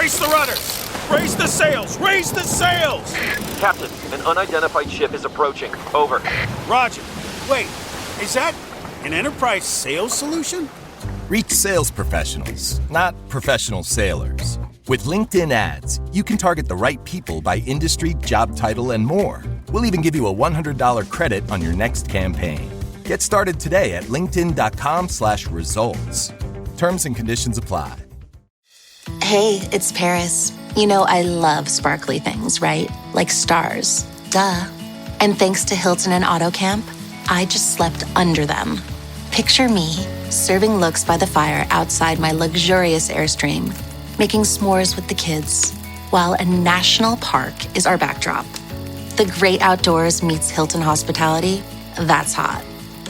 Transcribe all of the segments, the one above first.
Brace the rudders! Raise the sails! Raise the sails! Captain, an unidentified ship is approaching. Over. Roger. Wait, is that an Enterprise sales solution? Reach sales professionals, not professional sailors. With LinkedIn ads, you can target the right people by industry, job title, and more. We'll even give you a $100 credit on your next campaign. Get started today at linkedin.com/results. Terms and conditions apply. Hey, it's Paris. You know I love sparkly things, right? Like stars. Duh. And thanks to Hilton and AutoCamp, I just slept under them. Picture me, serving looks by the fire outside my luxurious Airstream, making s'mores with the kids, while a national park is our backdrop. The great outdoors meets Hilton hospitality. That's hot.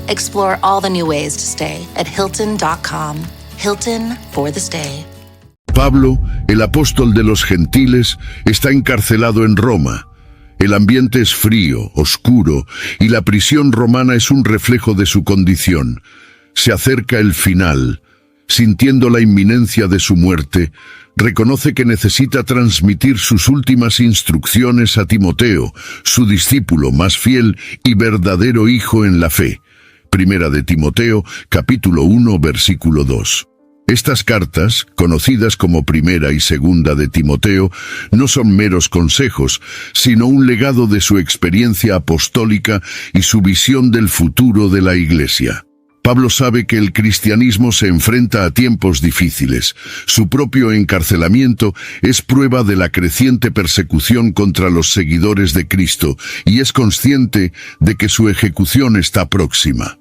Explore all the new ways to stay at Hilton.com. Hilton for the stay. Pablo, el apóstol de los gentiles, está encarcelado en Roma. El ambiente es frío, oscuro, y la prisión romana es un reflejo de su condición. Se acerca el final. Sintiendo la inminencia de su muerte, reconoce que necesita transmitir sus últimas instrucciones a Timoteo, su discípulo más fiel y verdadero hijo en la fe. Primera de Timoteo, capítulo 1, versículo 2. Estas cartas, conocidas como Primera y Segunda de Timoteo, no son meros consejos, sino un legado de su experiencia apostólica y su visión del futuro de la Iglesia. Pablo sabe que el cristianismo se enfrenta a tiempos difíciles. Su propio encarcelamiento es prueba de la creciente persecución contra los seguidores de Cristo y es consciente de que su ejecución está próxima.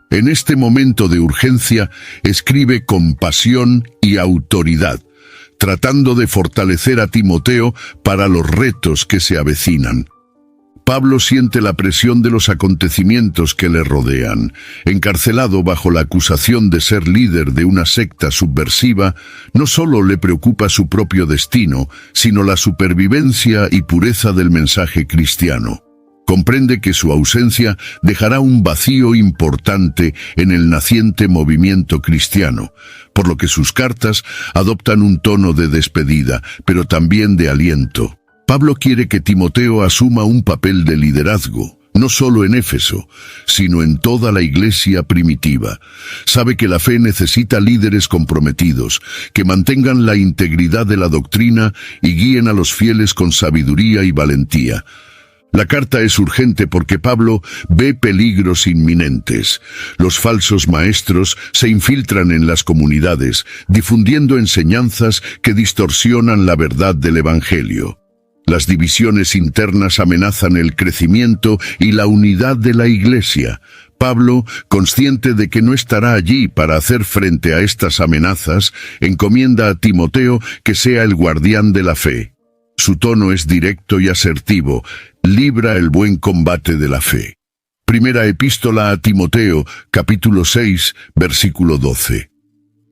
En este momento de urgencia, escribe con pasión y autoridad, tratando de fortalecer a Timoteo para los retos que se avecinan. Pablo siente la presión de los acontecimientos que le rodean. Encarcelado bajo la acusación de ser líder de una secta subversiva, no solo le preocupa su propio destino, sino la supervivencia y pureza del mensaje cristiano. Comprende que su ausencia dejará un vacío importante en el naciente movimiento cristiano, por lo que sus cartas adoptan un tono de despedida, pero también de aliento. Pablo quiere que Timoteo asuma un papel de liderazgo, no solo en Éfeso, sino en toda la iglesia primitiva. Sabe que la fe necesita líderes comprometidos, que mantengan la integridad de la doctrina y guíen a los fieles con sabiduría y valentía. La carta es urgente porque Pablo ve peligros inminentes. Los falsos maestros se infiltran en las comunidades, difundiendo enseñanzas que distorsionan la verdad del Evangelio. Las divisiones internas amenazan el crecimiento y la unidad de la Iglesia. Pablo, consciente de que no estará allí para hacer frente a estas amenazas, encomienda a Timoteo que sea el guardián de la fe. Su tono es directo y asertivo. Libra el buen combate de la fe. Primera epístola a Timoteo, capítulo 6, versículo 12.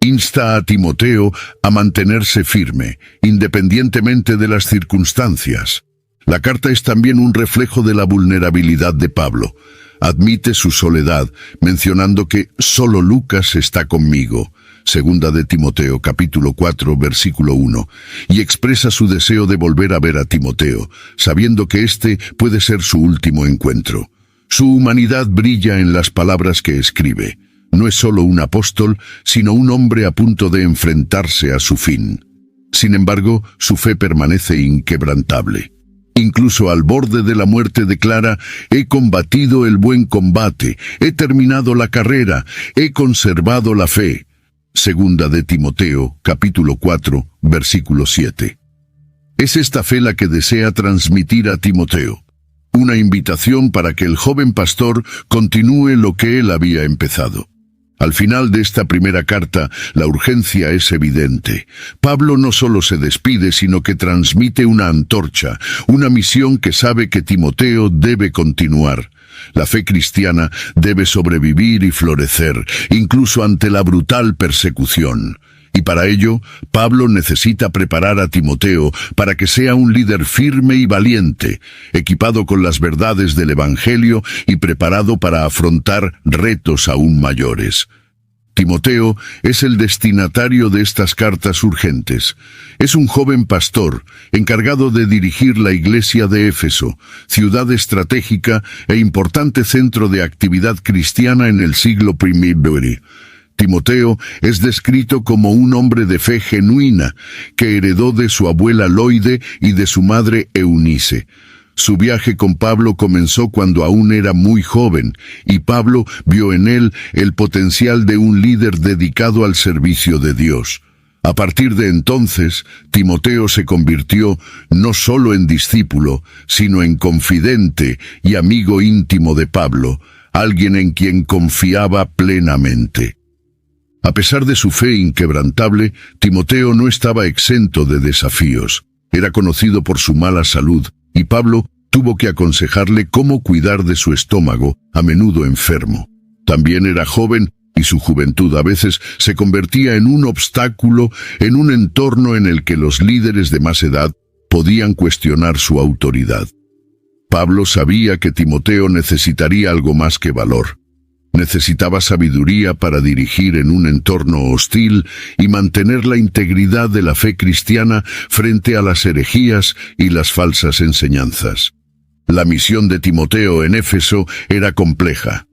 Insta a Timoteo a mantenerse firme, independientemente de las circunstancias. La carta es también un reflejo de la vulnerabilidad de Pablo. Admite su soledad, mencionando que solo Lucas está conmigo. Segunda de Timoteo, capítulo 4, versículo 1, y expresa su deseo de volver a ver a Timoteo, sabiendo que este puede ser su último encuentro. Su humanidad brilla en las palabras que escribe. No es solo un apóstol, sino un hombre a punto de enfrentarse a su fin. Sin embargo, su fe permanece inquebrantable. Incluso al borde de la muerte declara: «He combatido el buen combate, he terminado la carrera, he conservado la fe». Segunda de Timoteo, capítulo 4, versículo 7. Es esta fe la que desea transmitir a Timoteo. Una invitación para que el joven pastor continúe lo que él había empezado. Al final de esta primera carta, la urgencia es evidente. Pablo no solo se despide, sino que transmite una antorcha, una misión que sabe que Timoteo debe continuar. La fe cristiana debe sobrevivir y florecer, incluso ante la brutal persecución. Y para ello, Pablo necesita preparar a Timoteo para que sea un líder firme y valiente, equipado con las verdades del Evangelio y preparado para afrontar retos aún mayores. Timoteo es el destinatario de estas cartas urgentes. Es un joven pastor, encargado de dirigir la iglesia de Éfeso, ciudad estratégica e importante centro de actividad cristiana en el siglo I. Timoteo es descrito como un hombre de fe genuina, que heredó de su abuela Loide y de su madre Eunice. Su viaje con Pablo comenzó cuando aún era muy joven, y Pablo vio en él el potencial de un líder dedicado al servicio de Dios. A partir de entonces, Timoteo se convirtió no solo en discípulo, sino en confidente y amigo íntimo de Pablo, alguien en quien confiaba plenamente. A pesar de su fe inquebrantable, Timoteo no estaba exento de desafíos. Era conocido por su mala salud, y Pablo tuvo que aconsejarle cómo cuidar de su estómago, a menudo enfermo. También era joven, y su juventud a veces se convertía en un obstáculo en un entorno en el que los líderes de más edad podían cuestionar su autoridad. Pablo sabía que Timoteo necesitaría algo más que valor. Necesitaba sabiduría para dirigir en un entorno hostil y mantener la integridad de la fe cristiana frente a las herejías y las falsas enseñanzas. La misión de Timoteo en Éfeso era compleja.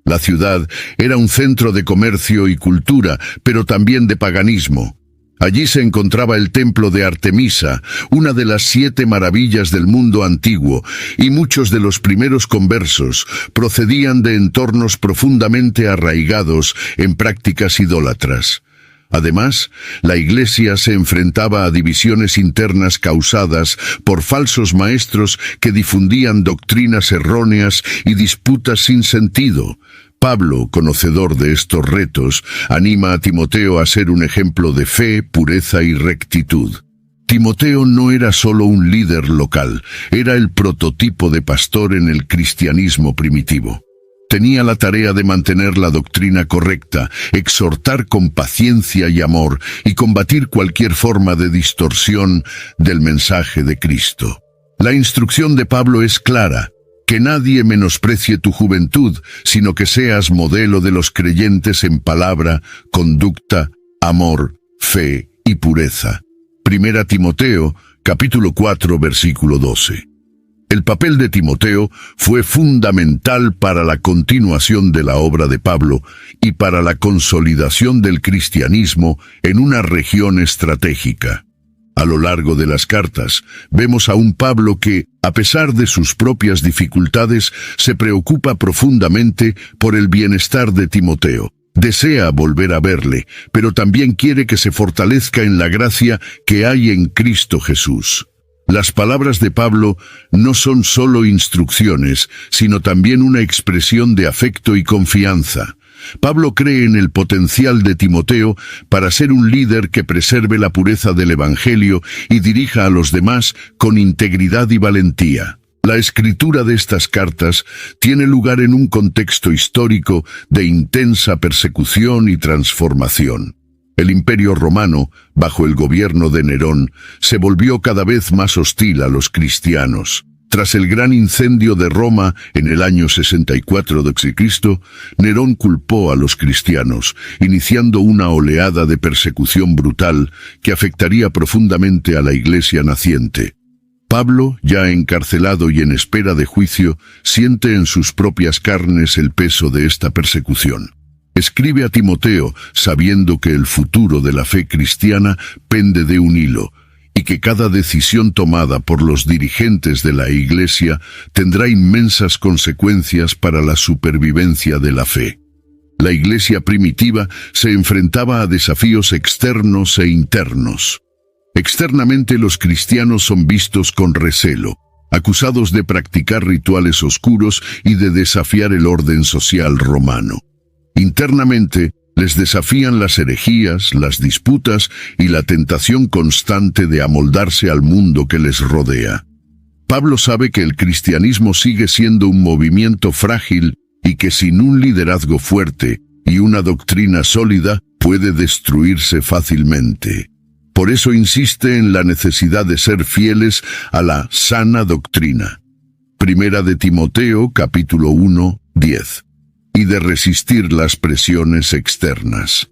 La ciudad era un centro de comercio y cultura, pero también de paganismo. Allí se encontraba el templo de Artemisa, una de las 7 maravillas del mundo antiguo, y muchos de los primeros conversos procedían de entornos profundamente arraigados en prácticas idólatras. Además, la Iglesia se enfrentaba a divisiones internas causadas por falsos maestros que difundían doctrinas erróneas y disputas sin sentido. Pablo, conocedor de estos retos, anima a Timoteo a ser un ejemplo de fe, pureza y rectitud. Timoteo no era solo un líder local, era el prototipo de pastor en el cristianismo primitivo. Tenía la tarea de mantener la doctrina correcta, exhortar con paciencia y amor y combatir cualquier forma de distorsión del mensaje de Cristo. La instrucción de Pablo es clara: que nadie menosprecie tu juventud, sino que seas modelo de los creyentes en palabra, conducta, amor, fe y pureza. 1 Timoteo, capítulo 4, versículo 12. El papel de Timoteo fue fundamental para la continuación de la obra de Pablo y para la consolidación del cristianismo en una región estratégica. A lo largo de las cartas, vemos a un Pablo que, a pesar de sus propias dificultades, se preocupa profundamente por el bienestar de Timoteo. Desea volver a verle, pero también quiere que se fortalezca en la gracia que hay en Cristo Jesús. Las palabras de Pablo no son solo instrucciones, sino también una expresión de afecto y confianza. Pablo cree en el potencial de Timoteo para ser un líder que preserve la pureza del Evangelio y dirija a los demás con integridad y valentía. La escritura de estas cartas tiene lugar en un contexto histórico de intensa persecución y transformación. El Imperio Romano, bajo el gobierno de Nerón, se volvió cada vez más hostil a los cristianos. Tras el gran incendio de Roma en el año 64 d.C., Nerón culpó a los cristianos, iniciando una oleada de persecución brutal que afectaría profundamente a la iglesia naciente. Pablo, ya encarcelado y en espera de juicio, siente en sus propias carnes el peso de esta persecución. Escribe a Timoteo sabiendo que el futuro de la fe cristiana pende de un hilo, y que cada decisión tomada por los dirigentes de la Iglesia tendrá inmensas consecuencias para la supervivencia de la fe. La Iglesia primitiva se enfrentaba a desafíos externos e internos. Externamente, los cristianos son vistos con recelo, acusados de practicar rituales oscuros y de desafiar el orden social romano. Internamente, les desafían las herejías, las disputas y la tentación constante de amoldarse al mundo que les rodea. Pablo sabe que el cristianismo sigue siendo un movimiento frágil y que sin un liderazgo fuerte y una doctrina sólida puede destruirse fácilmente. Por eso insiste en la necesidad de ser fieles a la sana doctrina. 1 Timoteo, capítulo 1, 10. y de resistir las presiones externas.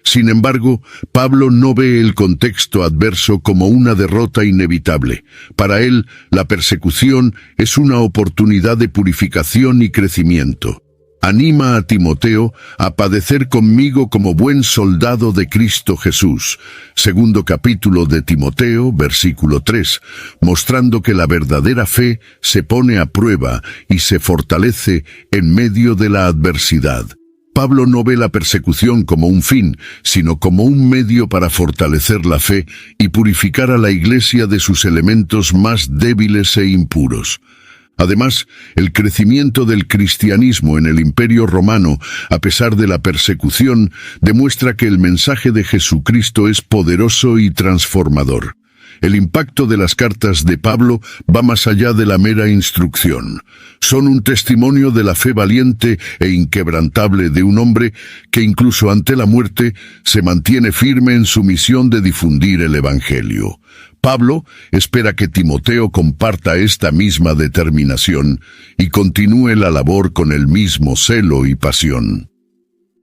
Sin embargo, Pablo no ve el contexto adverso como una derrota inevitable. Para él, la persecución es una oportunidad de purificación y crecimiento. Anima a Timoteo a padecer conmigo como buen soldado de Cristo Jesús. Segundo capítulo de Timoteo, versículo 3, mostrando que la verdadera fe se pone a prueba y se fortalece en medio de la adversidad. Pablo no ve la persecución como un fin, sino como un medio para fortalecer la fe y purificar a la Iglesia de sus elementos más débiles e impuros. Además, el crecimiento del cristianismo en el Imperio Romano, a pesar de la persecución, demuestra que el mensaje de Jesucristo es poderoso y transformador. El impacto de las cartas de Pablo va más allá de la mera instrucción. Son un testimonio de la fe valiente e inquebrantable de un hombre que incluso ante la muerte se mantiene firme en su misión de difundir el Evangelio. Pablo espera que Timoteo comparta esta misma determinación y continúe la labor con el mismo celo y pasión.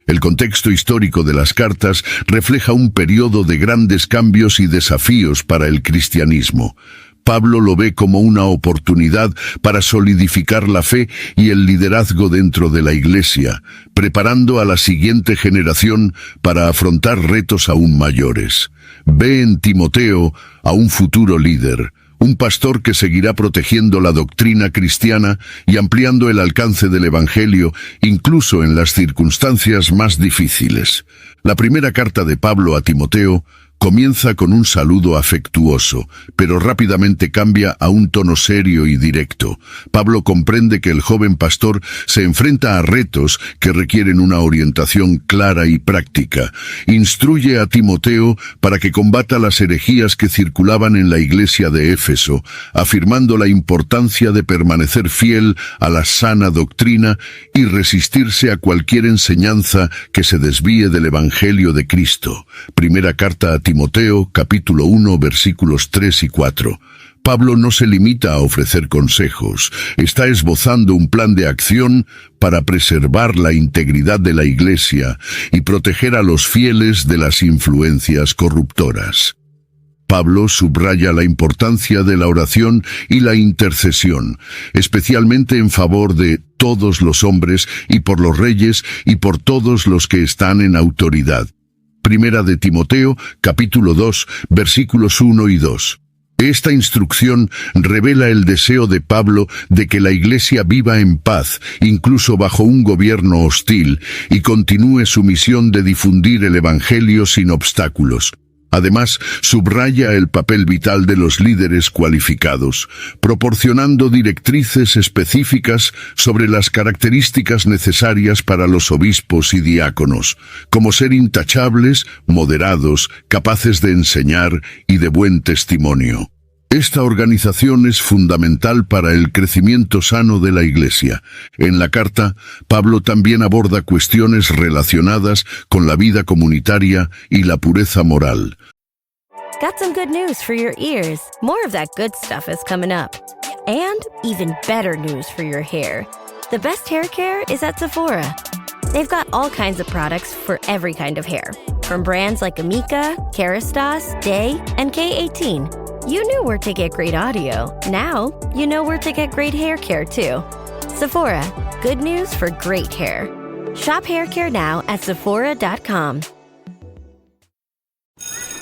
El contexto histórico de las cartas refleja un periodo de grandes cambios y desafíos para el cristianismo. Pablo lo ve como una oportunidad para solidificar la fe y el liderazgo dentro de la Iglesia, preparando a la siguiente generación para afrontar retos aún mayores. Ve en Timoteo a un futuro líder, un pastor que seguirá protegiendo la doctrina cristiana y ampliando el alcance del Evangelio, incluso en las circunstancias más difíciles. La primera carta de Pablo a Timoteo comienza con un saludo afectuoso, pero rápidamente cambia a un tono serio y directo. Pablo comprende que el joven pastor se enfrenta a retos que requieren una orientación clara y práctica. Instruye a Timoteo para que combata las herejías que circulaban en la iglesia de Éfeso, afirmando la importancia de permanecer fiel a la sana doctrina y resistirse a cualquier enseñanza que se desvíe del Evangelio de Cristo. Primera carta a Timoteo, capítulo 1, versículos 3 y 4. Pablo no se limita a ofrecer consejos, está esbozando un plan de acción para preservar la integridad de la Iglesia y proteger a los fieles de las influencias corruptoras. Pablo subraya la importancia de la oración y la intercesión, especialmente en favor de todos los hombres y por los reyes y por todos los que están en autoridad. Primera de Timoteo, capítulo 2, versículos 1 y 2. Esta instrucción revela el deseo de Pablo de que la Iglesia viva en paz, incluso bajo un gobierno hostil, y continúe su misión de difundir el Evangelio sin obstáculos. Además, subraya el papel vital de los líderes cualificados, proporcionando directrices específicas sobre las características necesarias para los obispos y diáconos, como ser intachables, moderados, capaces de enseñar y de buen testimonio. Esta organización es fundamental para el crecimiento sano de la Iglesia. En la carta, Pablo también aborda cuestiones relacionadas con la vida comunitaria y la pureza moral. Got some good news for your ears. More of that good stuff is coming up. And even better news for your hair. The best hair care is at Sephora. They've got all kinds of products for every kind of hair. From brands like Amika, Kerastase, Day, and K18. You knew where to get great audio. Now, you know where to get great hair care, too. Sephora, good news for great hair. Shop hair care now at Sephora.com.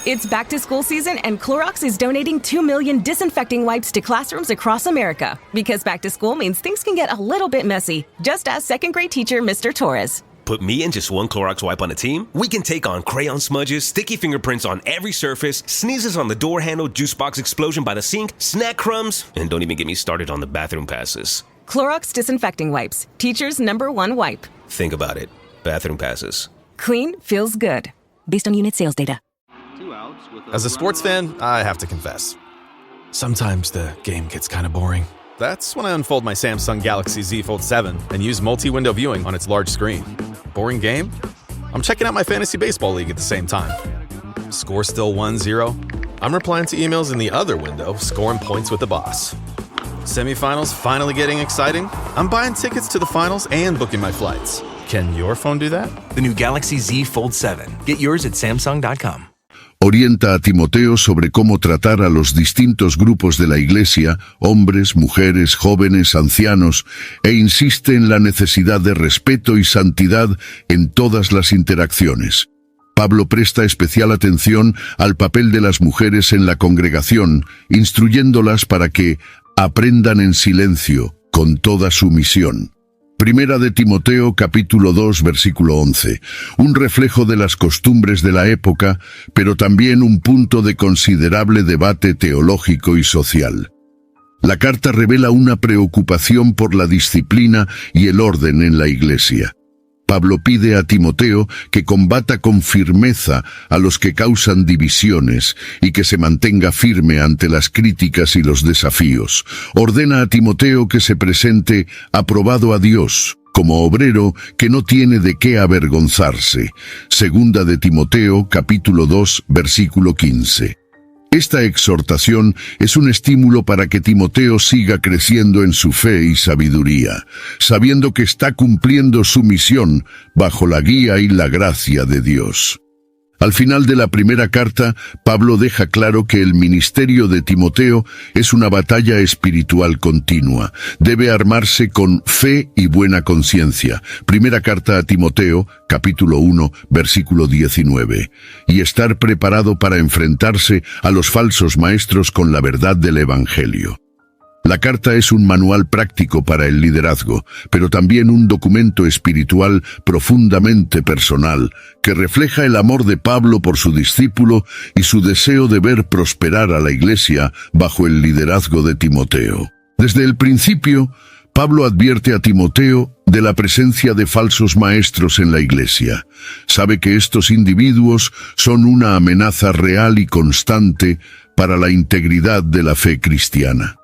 It's back to school season and Clorox is donating 2 million disinfecting wipes to classrooms across America. Because back to school means things can get a little bit messy. Just ask second grade teacher Mr. Torres. Put me and just one Clorox wipe on a team? We can take on crayon smudges, sticky fingerprints on every surface, sneezes on the door handle, juice box explosion by the sink, snack crumbs, and don't even get me started on the bathroom passes. Clorox disinfecting wipes. Teacher's #1 wipe. Think about it. Bathroom passes. Clean feels good. Based on unit sales data. As a sports fan, I have to confess. Sometimes the game gets kind of boring. That's when I unfold my Samsung Galaxy Z Fold 7 and use multi-window viewing on its large screen. Boring game? I'm checking out my fantasy baseball league at the same time. Score still 1-0? I'm replying to emails in the other window, scoring points with the boss. Semifinals finally getting exciting? I'm buying tickets to the finals and booking my flights. Can your phone do that? The new Galaxy Z Fold 7. Get yours at Samsung.com. Orienta a Timoteo sobre cómo tratar a los distintos grupos de la Iglesia, hombres, mujeres, jóvenes, ancianos, e insiste en la necesidad de respeto y santidad en todas las interacciones. Pablo presta especial atención al papel de las mujeres en la congregación, instruyéndolas para que aprendan en silencio, con toda sumisión. Primera de Timoteo, capítulo 2, versículo 11. Un reflejo de las costumbres de la época, pero también un punto de considerable debate teológico y social. La carta revela una preocupación por la disciplina y el orden en la Iglesia. Pablo pide a Timoteo que combata con firmeza a los que causan divisiones y que se mantenga firme ante las críticas y los desafíos. Ordena a Timoteo que se presente aprobado a Dios, como obrero que no tiene de qué avergonzarse. Segunda de Timoteo, capítulo 2, versículo 15. Esta exhortación es un estímulo para que Timoteo siga creciendo en su fe y sabiduría, sabiendo que está cumpliendo su misión bajo la guía y la gracia de Dios. Al final de la primera carta, Pablo deja claro que el ministerio de Timoteo es una batalla espiritual continua. Debe armarse con fe y buena conciencia. Primera carta a Timoteo, capítulo 1, versículo 19. Y estar preparado para enfrentarse a los falsos maestros con la verdad del Evangelio. La carta es un manual práctico para el liderazgo, pero también un documento espiritual profundamente personal, que refleja el amor de Pablo por su discípulo y su deseo de ver prosperar a la Iglesia bajo el liderazgo de Timoteo. Desde el principio, Pablo advierte a Timoteo de la presencia de falsos maestros en la Iglesia. Sabe que estos individuos son una amenaza real y constante para la integridad de la fe cristiana.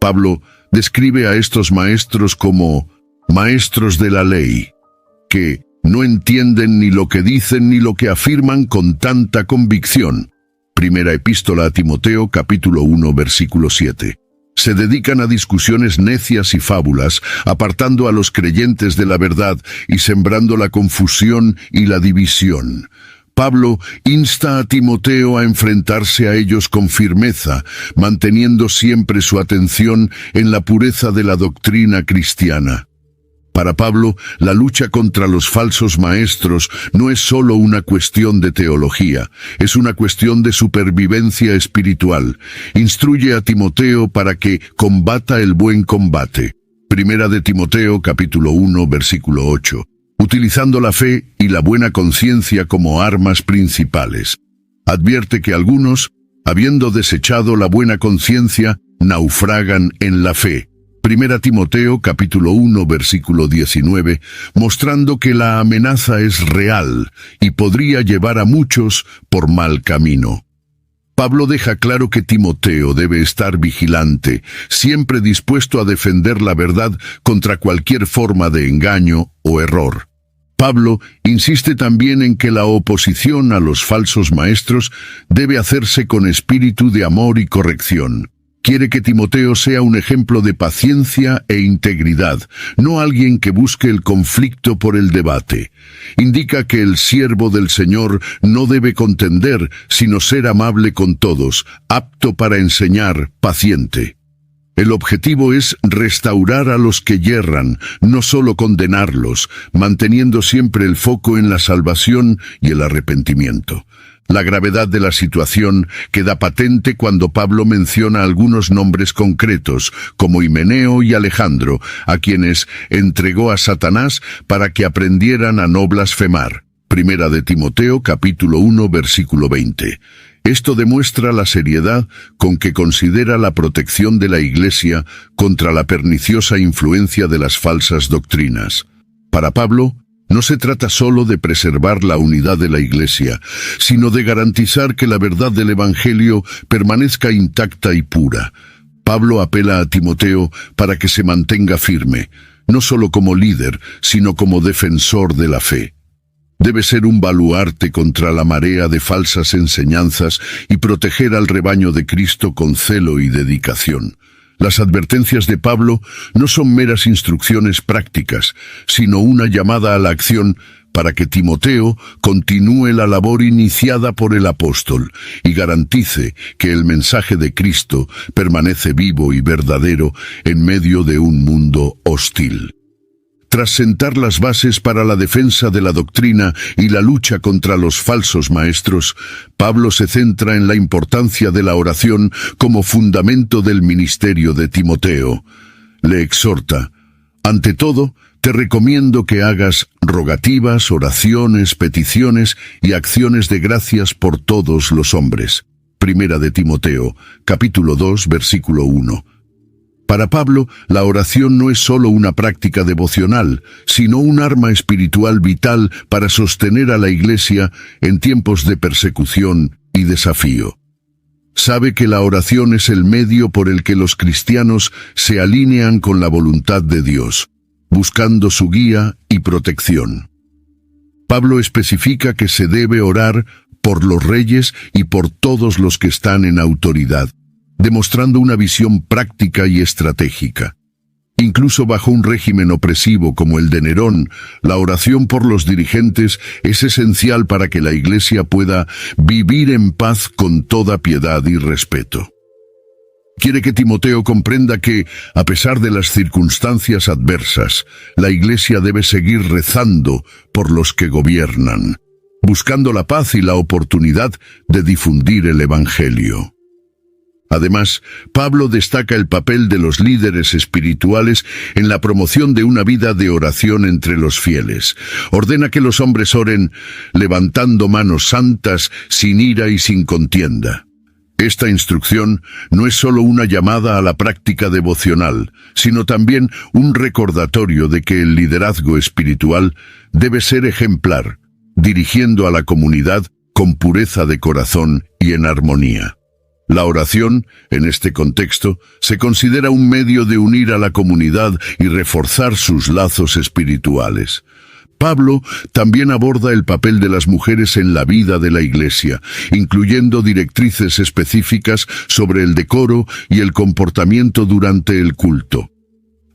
Pablo describe a estos maestros como maestros de la ley, que no entienden ni lo que dicen ni lo que afirman con tanta convicción. Primera epístola a Timoteo, capítulo 1, versículo 7. Se dedican a discusiones necias y fábulas, apartando a los creyentes de la verdad y sembrando la confusión y la división. Pablo insta a Timoteo a enfrentarse a ellos con firmeza, manteniendo siempre su atención en la pureza de la doctrina cristiana. Para Pablo, la lucha contra los falsos maestros no es solo una cuestión de teología, es una cuestión de supervivencia espiritual. Instruye a Timoteo para que combata el buen combate. Primera de Timoteo, capítulo 1, versículo 8. Utilizando la fe y la buena conciencia como armas principales. Advierte que algunos, habiendo desechado la buena conciencia, naufragan en la fe. Primera Timoteo, capítulo 1, versículo 19, mostrando que la amenaza es real y podría llevar a muchos por mal camino. Pablo deja claro que Timoteo debe estar vigilante, siempre dispuesto a defender la verdad contra cualquier forma de engaño o error. Pablo insiste también en que la oposición a los falsos maestros debe hacerse con espíritu de amor y corrección. Quiere que Timoteo sea un ejemplo de paciencia e integridad, no alguien que busque el conflicto por el debate. Indica que el siervo del Señor no debe contender, sino ser amable con todos, apto para enseñar, paciente. El objetivo es restaurar a los que yerran, no solo condenarlos, manteniendo siempre el foco en la salvación y el arrepentimiento. La gravedad de la situación queda patente cuando Pablo menciona algunos nombres concretos, como Himeneo y Alejandro, a quienes entregó a Satanás para que aprendieran a no blasfemar. Primera de Timoteo, capítulo 1, versículo 20. Esto demuestra la seriedad con que considera la protección de la Iglesia contra la perniciosa influencia de las falsas doctrinas. Para Pablo, no se trata solo de preservar la unidad de la Iglesia, sino de garantizar que la verdad del Evangelio permanezca intacta y pura. Pablo apela a Timoteo para que se mantenga firme, no solo como líder, sino como defensor de la fe. Debe ser un baluarte contra la marea de falsas enseñanzas y proteger al rebaño de Cristo con celo y dedicación. Las advertencias de Pablo no son meras instrucciones prácticas, sino una llamada a la acción para que Timoteo continúe la labor iniciada por el apóstol y garantice que el mensaje de Cristo permanece vivo y verdadero en medio de un mundo hostil. Tras sentar las bases para la defensa de la doctrina y la lucha contra los falsos maestros, Pablo se centra en la importancia de la oración como fundamento del ministerio de Timoteo. Le exhorta: ante todo, te recomiendo que hagas rogativas, oraciones, peticiones y acciones de gracias por todos los hombres. Primera de Timoteo, capítulo 2, versículo 1. Para Pablo, la oración no es solo una práctica devocional, sino un arma espiritual vital para sostener a la Iglesia en tiempos de persecución y desafío. Sabe que la oración es el medio por el que los cristianos se alinean con la voluntad de Dios, buscando su guía y protección. Pablo especifica que se debe orar por los reyes y por todos los que están en autoridad, demostrando una visión práctica y estratégica. Incluso bajo un régimen opresivo como el de Nerón, la oración por los dirigentes es esencial para que la Iglesia pueda vivir en paz con toda piedad y respeto. Quiere que Timoteo comprenda que, a pesar de las circunstancias adversas, la Iglesia debe seguir rezando por los que gobiernan, buscando la paz y la oportunidad de difundir el Evangelio. Además, Pablo destaca el papel de los líderes espirituales en la promoción de una vida de oración entre los fieles. Ordena que los hombres oren levantando manos santas, sin ira y sin contienda. Esta instrucción no es solo una llamada a la práctica devocional, sino también un recordatorio de que el liderazgo espiritual debe ser ejemplar, dirigiendo a la comunidad con pureza de corazón y en armonía. La oración, en este contexto, se considera un medio de unir a la comunidad y reforzar sus lazos espirituales. Pablo también aborda el papel de las mujeres en la vida de la Iglesia, incluyendo directrices específicas sobre el decoro y el comportamiento durante el culto.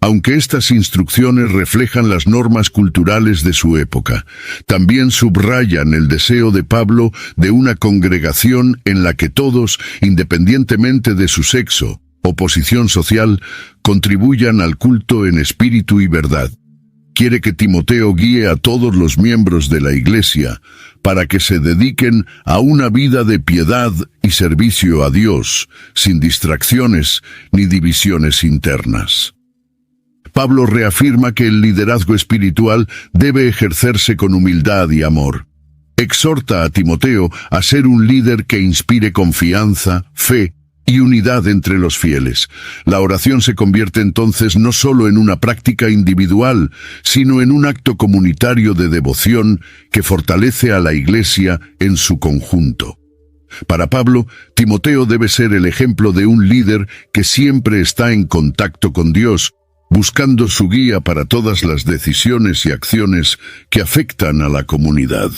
Aunque estas instrucciones reflejan las normas culturales de su época, también subrayan el deseo de Pablo de una congregación en la que todos, independientemente de su sexo o posición social, contribuyan al culto en espíritu y verdad. Quiere que Timoteo guíe a todos los miembros de la Iglesia para que se dediquen a una vida de piedad y servicio a Dios, sin distracciones ni divisiones internas. Pablo reafirma que el liderazgo espiritual debe ejercerse con humildad y amor. Exhorta a Timoteo a ser un líder que inspire confianza, fe y unidad entre los fieles. La oración se convierte entonces no solo en una práctica individual, sino en un acto comunitario de devoción que fortalece a la Iglesia en su conjunto. Para Pablo, Timoteo debe ser el ejemplo de un líder que siempre está en contacto con Dios, buscando su guía para todas las decisiones y acciones que afectan a la comunidad.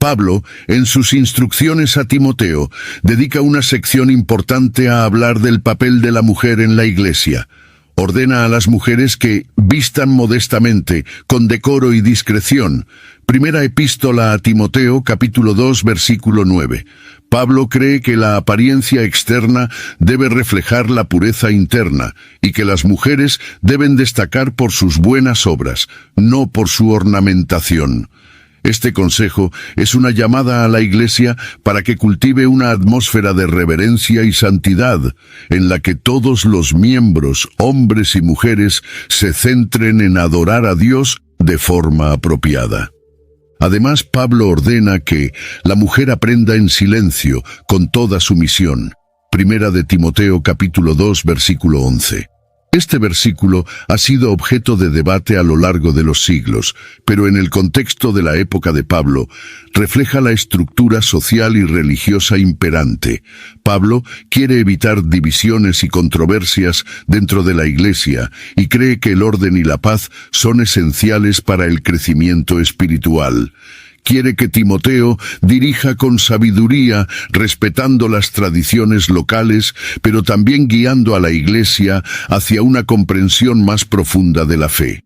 Pablo, en sus instrucciones a Timoteo, dedica una sección importante a hablar del papel de la mujer en la Iglesia. Ordena a las mujeres que vistan modestamente, con decoro y discreción. Primera epístola a Timoteo, capítulo 2, versículo 9. Pablo cree que la apariencia externa debe reflejar la pureza interna y que las mujeres deben destacar por sus buenas obras, no por su ornamentación. Este consejo es una llamada a la Iglesia para que cultive una atmósfera de reverencia y santidad, en la que todos los miembros, hombres y mujeres, se centren en adorar a Dios de forma apropiada. Además, Pablo ordena que la mujer aprenda en silencio, con toda sumisión. Primera de Timoteo capítulo 2, versículo 11. Este versículo ha sido objeto de debate a lo largo de los siglos, pero en el contexto de la época de Pablo, refleja la estructura social y religiosa imperante. Pablo quiere evitar divisiones y controversias dentro de la Iglesia y cree que el orden y la paz son esenciales para el crecimiento espiritual. Quiere que Timoteo dirija con sabiduría, respetando las tradiciones locales, pero también guiando a la Iglesia hacia una comprensión más profunda de la fe.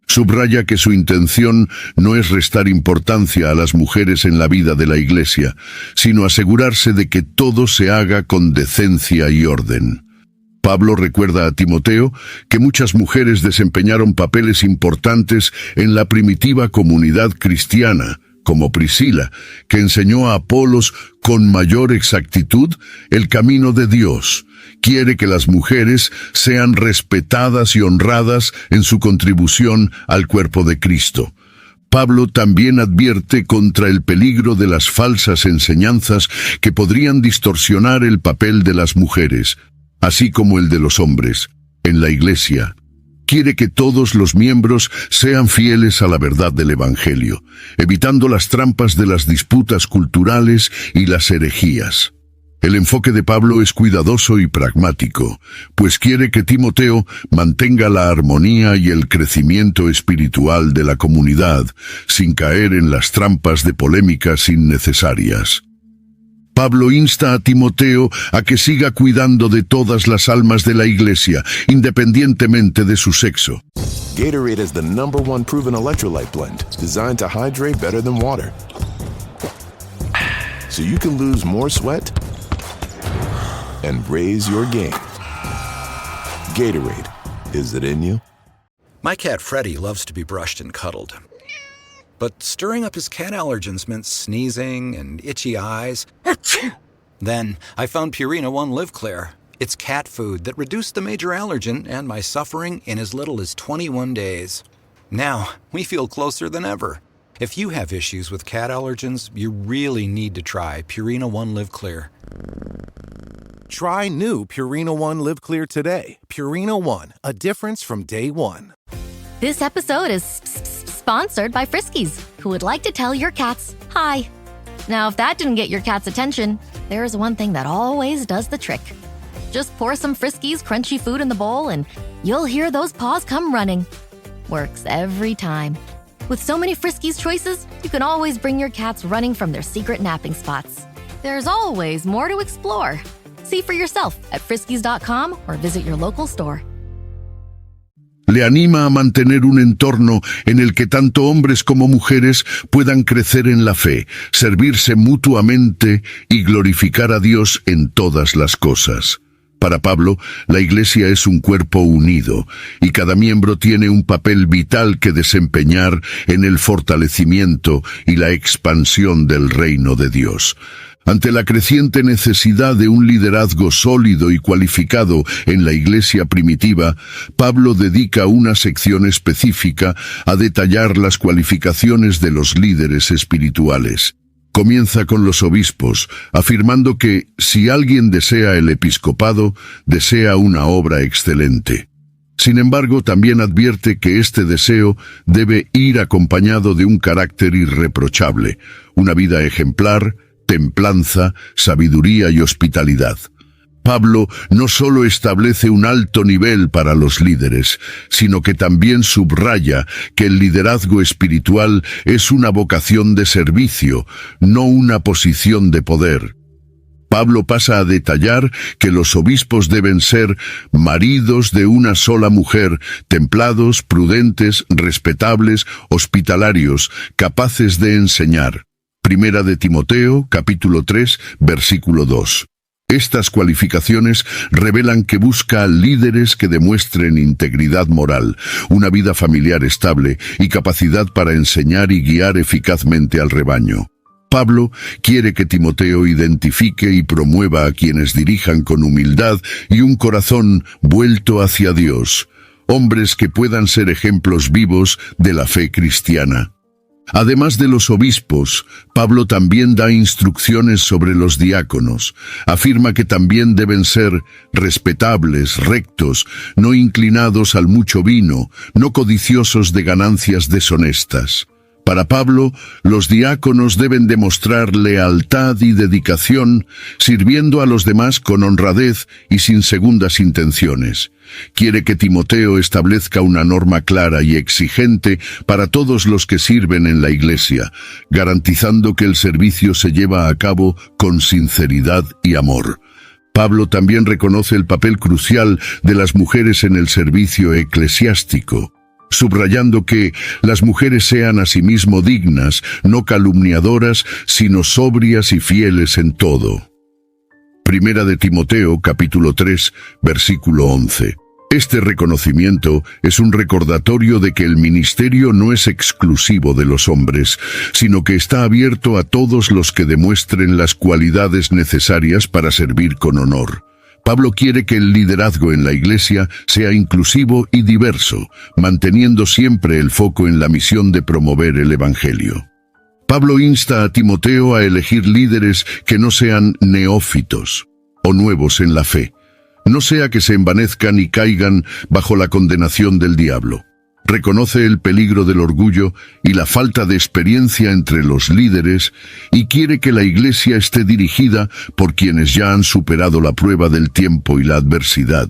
Subraya que su intención no es restar importancia a las mujeres en la vida de la Iglesia, sino asegurarse de que todo se haga con decencia y orden. Pablo recuerda a Timoteo que muchas mujeres desempeñaron papeles importantes en la primitiva comunidad cristiana, como Priscila, que enseñó a Apolos con mayor exactitud el camino de Dios. Quiere que las mujeres sean respetadas y honradas en su contribución al cuerpo de Cristo. Pablo también advierte contra el peligro de las falsas enseñanzas que podrían distorsionar el papel de las mujeres, así como el de los hombres, en la Iglesia. Quiere que todos los miembros sean fieles a la verdad del Evangelio, evitando las trampas de las disputas culturales y las herejías. El enfoque de Pablo es cuidadoso y pragmático, pues quiere que Timoteo mantenga la armonía y el crecimiento espiritual de la comunidad, sin caer en las trampas de polémicas innecesarias. Pablo insta a Timoteo a que siga cuidando de todas las almas de la Iglesia, independientemente de su sexo. Gatorade is the #1 proven electrolyte blend, designed to hydrate better than water. So you can lose more sweat and raise your game. Gatorade, is it in you? My cat Freddie loves to be brushed and cuddled. But stirring up his cat allergens meant sneezing and itchy eyes. Then I found Purina One Live Clear. It's cat food that reduced the major allergen and my suffering in as little as 21 days. Now, we feel closer than ever. If you have issues with cat allergens, you really need to try Purina One Live Clear. Try new Purina One Live Clear today. Purina One, a difference from day one. This episode is sponsored by Friskies, who would like to tell your cats hi. Now, if that didn't get your cat's attention, there is one thing that always does the trick. Just pour some Friskies crunchy food in the bowl and you'll hear those paws come running. Works every time. With so many Friskies choices, you can always bring your cats running from their secret napping spots. There's always more to explore. See for yourself at friskies.com or visit your local store. Le anima a mantener un entorno en el que tanto hombres como mujeres puedan crecer en la fe, servirse mutuamente y glorificar a Dios en todas las cosas. Para Pablo, la Iglesia es un cuerpo unido, y cada miembro tiene un papel vital que desempeñar en el fortalecimiento y la expansión del reino de Dios. Ante la creciente necesidad de un liderazgo sólido y cualificado en la Iglesia primitiva, Pablo dedica una sección específica a detallar las cualificaciones de los líderes espirituales. Comienza con los obispos, afirmando que, si alguien desea el episcopado, desea una obra excelente. Sin embargo, también advierte que este deseo debe ir acompañado de un carácter irreprochable, una vida ejemplar, templanza, sabiduría y hospitalidad. Pablo no solo establece un alto nivel para los líderes, sino que también subraya que el liderazgo espiritual es una vocación de servicio, no una posición de poder. Pablo pasa a detallar que los obispos deben ser maridos de una sola mujer, templados, prudentes, respetables, hospitalarios, capaces de enseñar. Primera de Timoteo, capítulo 3, versículo 2. Estas cualificaciones revelan que busca líderes que demuestren integridad moral, una vida familiar estable y capacidad para enseñar y guiar eficazmente al rebaño. Pablo quiere que Timoteo identifique y promueva a quienes dirijan con humildad y un corazón vuelto hacia Dios, hombres que puedan ser ejemplos vivos de la fe cristiana. Además de los obispos, Pablo también da instrucciones sobre los diáconos. Afirma que también deben ser respetables, rectos, no inclinados al mucho vino, no codiciosos de ganancias deshonestas. Para Pablo, los diáconos deben demostrar lealtad y dedicación, sirviendo a los demás con honradez y sin segundas intenciones. Quiere que Timoteo establezca una norma clara y exigente para todos los que sirven en la Iglesia, garantizando que el servicio se lleva a cabo con sinceridad y amor. Pablo también reconoce el papel crucial de las mujeres en el servicio eclesiástico, subrayando que las mujeres sean asimismo dignas, no calumniadoras, sino sobrias y fieles en todo. Primera de Timoteo, capítulo 3, versículo 11. Este reconocimiento es un recordatorio de que el ministerio no es exclusivo de los hombres, sino que está abierto a todos los que demuestren las cualidades necesarias para servir con honor. Pablo quiere que el liderazgo en la Iglesia sea inclusivo y diverso, manteniendo siempre el foco en la misión de promover el Evangelio. Pablo insta a Timoteo a elegir líderes que no sean neófitos o nuevos en la fe, no sea que se envanezcan y caigan bajo la condenación del diablo. Reconoce el peligro del orgullo y la falta de experiencia entre los líderes y quiere que la Iglesia esté dirigida por quienes ya han superado la prueba del tiempo y la adversidad.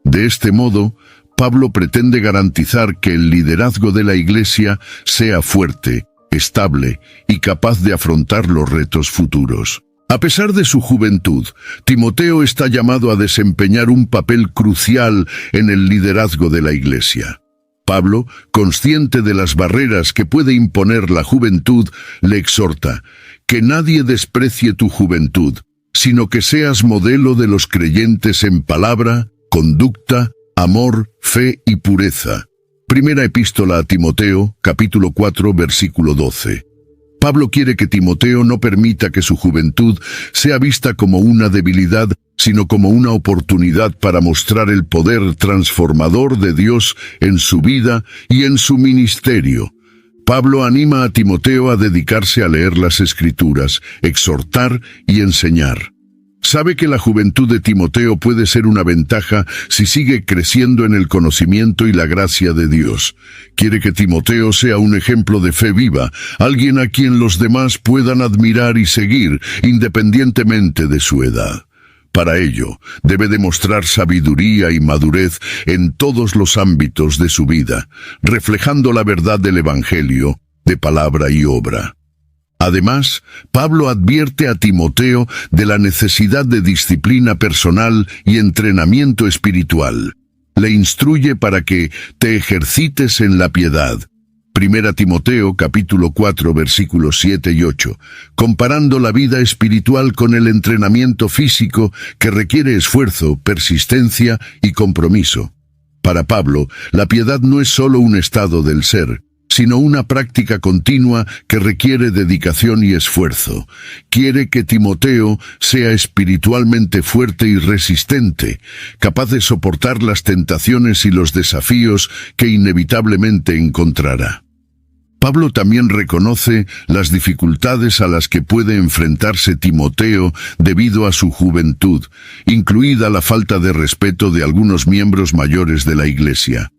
De este modo, Pablo pretende garantizar que el liderazgo de la Iglesia sea fuerte, estable y capaz de afrontar los retos futuros. A pesar de su juventud, Timoteo está llamado a desempeñar un papel crucial en el liderazgo de la Iglesia. Pablo, consciente de las barreras que puede imponer la juventud, le exhorta que nadie desprecie tu juventud, sino que seas modelo de los creyentes en palabra, conducta, amor, fe y pureza. Primera epístola a Timoteo, capítulo 4, versículo 12. Pablo quiere que Timoteo no permita que su juventud sea vista como una debilidad, sino como una oportunidad para mostrar el poder transformador de Dios en su vida y en su ministerio. Pablo anima a Timoteo a dedicarse a leer las Escrituras, exhortar y enseñar. Sabe que la juventud de Timoteo puede ser una ventaja si sigue creciendo en el conocimiento y la gracia de Dios. Quiere que Timoteo sea un ejemplo de fe viva, alguien a quien los demás puedan admirar y seguir, independientemente de su edad. Para ello, debe demostrar sabiduría y madurez en todos los ámbitos de su vida, reflejando la verdad del Evangelio, de palabra y obra. Además, Pablo advierte a Timoteo de la necesidad de disciplina personal y entrenamiento espiritual. Le instruye para que te ejercites en la piedad. Primera Timoteo, capítulo 4, versículos 7 y 8, comparando la vida espiritual con el entrenamiento físico que requiere esfuerzo, persistencia y compromiso. Para Pablo, la piedad no es solo un estado del ser, sino una práctica continua que requiere dedicación y esfuerzo. Quiere que Timoteo sea espiritualmente fuerte y resistente, capaz de soportar las tentaciones y los desafíos que inevitablemente encontrará. Pablo también reconoce las dificultades a las que puede enfrentarse Timoteo debido a su juventud, incluida la falta de respeto de algunos miembros mayores de la Iglesia.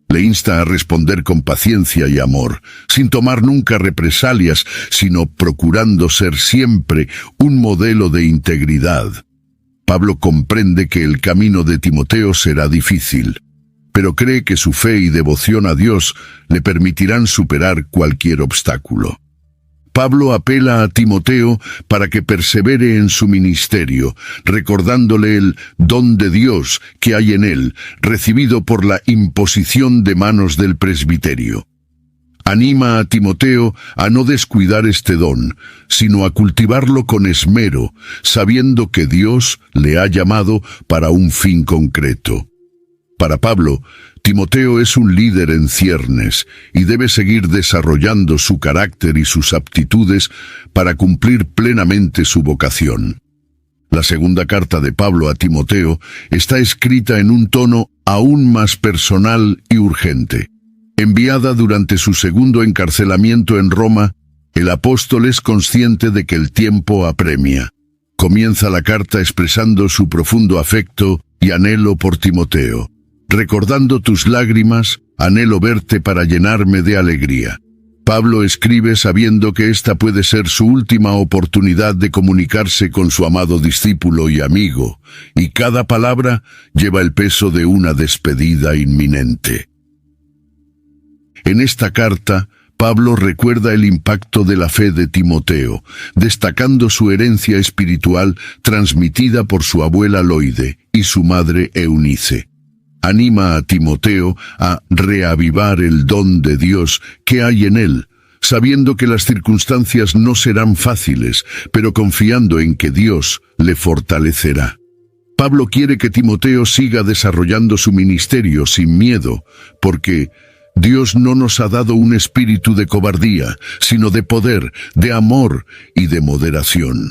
Le insta a responder con paciencia y amor, sin tomar nunca represalias, sino procurando ser siempre un modelo de integridad. Pablo comprende que el camino de Timoteo será difícil, pero cree que su fe y devoción a Dios le permitirán superar cualquier obstáculo. Pablo apela a Timoteo para que persevere en su ministerio, recordándole el don de Dios que hay en él, recibido por la imposición de manos del presbiterio. Anima a Timoteo a no descuidar este don, sino a cultivarlo con esmero, sabiendo que Dios le ha llamado para un fin concreto. Para Pablo, Timoteo es un líder en ciernes y debe seguir desarrollando su carácter y sus aptitudes para cumplir plenamente su vocación. La segunda carta de Pablo a Timoteo está escrita en un tono aún más personal y urgente. Enviada durante su segundo encarcelamiento en Roma, el apóstol es consciente de que el tiempo apremia. Comienza la carta expresando su profundo afecto y anhelo por Timoteo. Recordando tus lágrimas, anhelo verte para llenarme de alegría. Pablo escribe sabiendo que esta puede ser su última oportunidad de comunicarse con su amado discípulo y amigo, y cada palabra lleva el peso de una despedida inminente. En esta carta, Pablo recuerda el impacto de la fe de Timoteo, destacando su herencia espiritual transmitida por su abuela Loide y su madre Eunice. Anima a Timoteo a reavivar el don de Dios que hay en él, sabiendo que las circunstancias no serán fáciles, pero confiando en que Dios le fortalecerá. Pablo quiere que Timoteo siga desarrollando su ministerio sin miedo, porque Dios no nos ha dado un espíritu de cobardía, sino de poder, de amor y de moderación.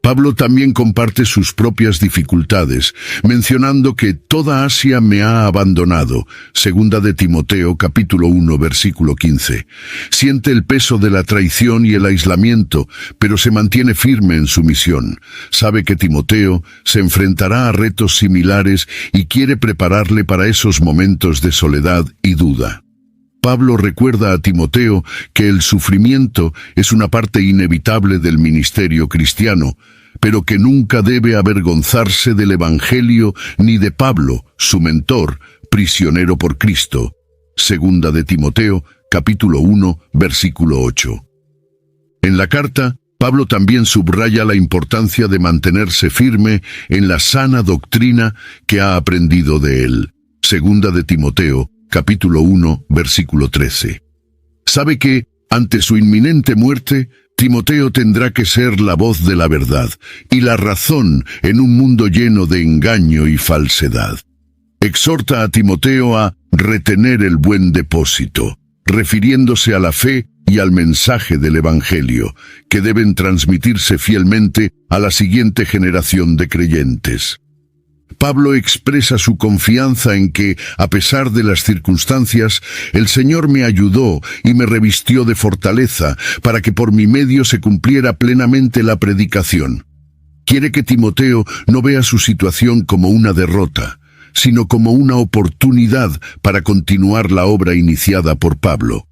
Pablo también comparte sus propias dificultades, mencionando que toda Asia me ha abandonado, segunda de Timoteo capítulo 1 versículo 15. Siente el peso de la traición y el aislamiento, pero se mantiene firme en su misión. Sabe que Timoteo se enfrentará a retos similares y quiere prepararle para esos momentos de soledad y duda. Pablo recuerda a Timoteo que el sufrimiento es una parte inevitable del ministerio cristiano, pero que nunca debe avergonzarse del Evangelio ni de Pablo, su mentor, prisionero por Cristo. Segunda de Timoteo, capítulo 1, versículo 8. En la carta, Pablo también subraya la importancia de mantenerse firme en la sana doctrina que ha aprendido de él. Segunda de Timoteo, capítulo 1, versículo 13. Sabe que, ante su inminente muerte, Timoteo tendrá que ser la voz de la verdad y la razón en un mundo lleno de engaño y falsedad. Exhorta a Timoteo a retener el buen depósito, refiriéndose a la fe y al mensaje del Evangelio, que deben transmitirse fielmente a la siguiente generación de creyentes. Pablo expresa su confianza en que, a pesar de las circunstancias, el Señor me ayudó y me revistió de fortaleza para que por mi medio se cumpliera plenamente la predicación. Quiere que Timoteo no vea su situación como una derrota, sino como una oportunidad para continuar la obra iniciada por Pablo.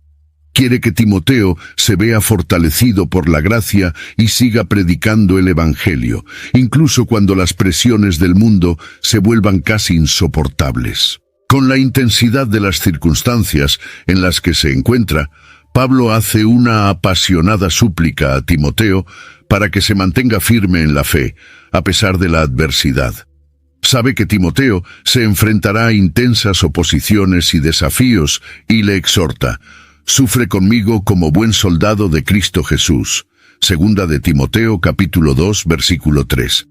Quiere que Timoteo se vea fortalecido por la gracia y siga predicando el Evangelio, incluso cuando las presiones del mundo se vuelvan casi insoportables. Con la intensidad de las circunstancias en las que se encuentra, Pablo hace una apasionada súplica a Timoteo para que se mantenga firme en la fe, a pesar de la adversidad. Sabe que Timoteo se enfrentará a intensas oposiciones y desafíos y le exhorta: sufre conmigo como buen soldado de Cristo Jesús. Segunda de Timoteo capítulo 2 versículo 3.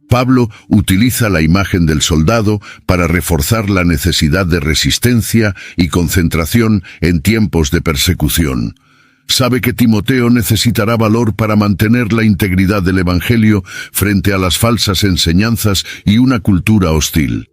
Pablo utiliza la imagen del soldado para reforzar la necesidad de resistencia y concentración en tiempos de persecución. Sabe que Timoteo necesitará valor para mantener la integridad del Evangelio frente a las falsas enseñanzas y una cultura hostil.